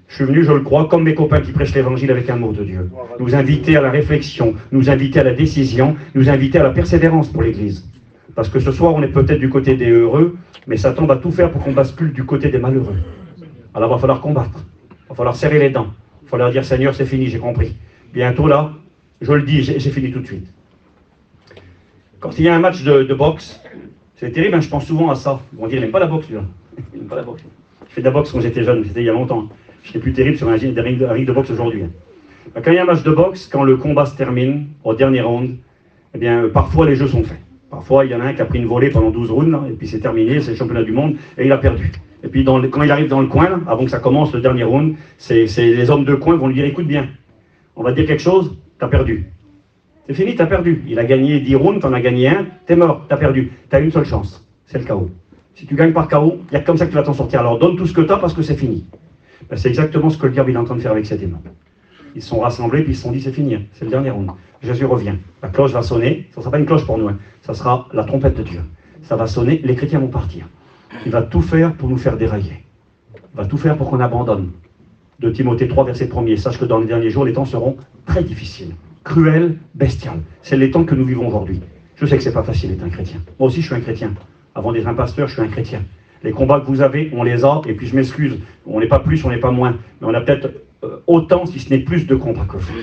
Je suis venu, je le crois, comme mes copains qui prêchent l'évangile avec un mot de Dieu. Nous inviter à la réflexion, nous inviter à la décision, nous inviter à la persévérance pour l'Église. Parce que ce soir, on est peut-être du côté des heureux, mais Satan va tout faire pour qu'on bascule du côté des malheureux. Alors il va falloir combattre, il va falloir serrer les dents, il va falloir dire Seigneur, c'est fini, j'ai compris. Bientôt là, je le dis, j'ai fini tout de suite. Quand il y a un match de boxe, c'est terrible, hein, je pense souvent à ça. Ils vont dire, il n'aime pas la boxe, lui. Il n'aime pas la boxe. Je fais de la boxe quand j'étais jeune, c'était il y a longtemps. Je n'étais plus terrible sur un ring de boxe aujourd'hui. Quand il y a un match de boxe, quand le combat se termine, au dernier round, eh bien, parfois les jeux sont faits. Parfois, il y en a un qui a pris une volée pendant 12 rounds, là, et puis c'est terminé, c'est le championnat du monde, et il a perdu. Et puis quand il arrive dans le coin, là, avant que ça commence le dernier round, les hommes de coin vont lui dire, écoute bien, on va te dire quelque chose, t'as perdu. C'est fini, t'as perdu. Il a gagné 10 rounds, t'en as gagné un, t'es mort, t'as perdu. T'as une seule chance, c'est le KO. Si tu gagnes par KO, il n'y a que comme ça que tu vas t'en sortir. Alors donne tout ce que t'as parce que c'est fini. Ben, c'est exactement ce que le diable est en train de faire avec ces démons. Ils se sont rassemblés puis ils se sont dit c'est fini, c'est le dernier round. Jésus revient. La cloche va sonner, ça ne sera pas une cloche pour nous, hein. Ça sera la trompette de Dieu. Ça va sonner, les chrétiens vont partir. Il va tout faire pour nous faire dérailler. Il va tout faire pour qu'on abandonne. De Timothée 3, verset 1er. Sache que dans les derniers jours, les temps seront très difficiles, cruels, bestials. C'est les temps que nous vivons aujourd'hui. Je sais que c'est pas facile d'être un chrétien. Moi aussi, je suis un chrétien. Avant d'être un pasteur, je suis un chrétien. Les combats que vous avez, on les a, et puis je m'excuse, on n'est pas plus, on n'est pas moins, mais on a peut-être autant, si ce n'est plus de combats que vous.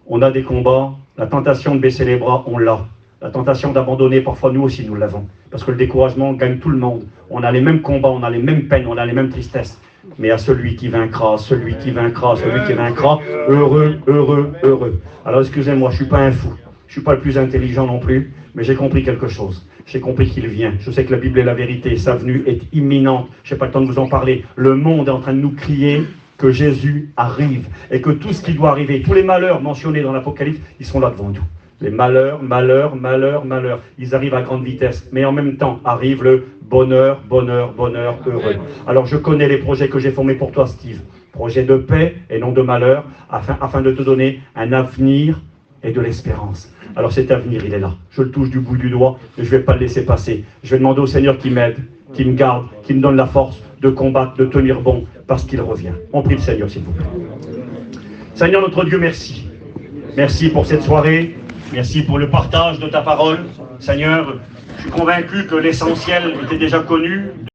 On a des combats, la tentation de baisser les bras, on l'a. La tentation d'abandonner, parfois nous aussi nous l'avons. Parce que le découragement gagne tout le monde. On a les mêmes combats, on a les mêmes peines, on a les mêmes tristesses. Mais à celui qui vaincra, celui qui vaincra, celui qui vaincra, heureux, heureux, heureux. Alors excusez-moi, je ne suis pas un fou. Je ne suis pas le plus intelligent non plus, mais j'ai compris quelque chose. J'ai compris qu'il vient. Je sais que la Bible est la vérité. Sa venue est imminente. Je n'ai pas le temps de vous en parler. Le monde est en train de nous crier que Jésus arrive. Et que tout ce qui doit arriver, tous les malheurs mentionnés dans l'Apocalypse, ils sont là devant nous. Les malheurs, malheurs, malheurs, malheurs. Ils arrivent à grande vitesse. Mais en même temps, arrive le bonheur, bonheur, bonheur, heureux. Alors je connais les projets que j'ai formés pour toi, Steve. Projets de paix et non de malheur, afin de te donner un avenir et de l'espérance. Alors cet avenir, il est là. Je le touche du bout du doigt, mais je ne vais pas le laisser passer. Je vais demander au Seigneur qui m'aide, qui me garde, qui me donne la force de combattre, de tenir bon, parce qu'il revient. On prie le Seigneur, s'il vous plaît. Seigneur notre Dieu, merci. Merci pour cette soirée. Merci pour le partage de ta parole. Seigneur, je suis convaincu que l'essentiel était déjà connu.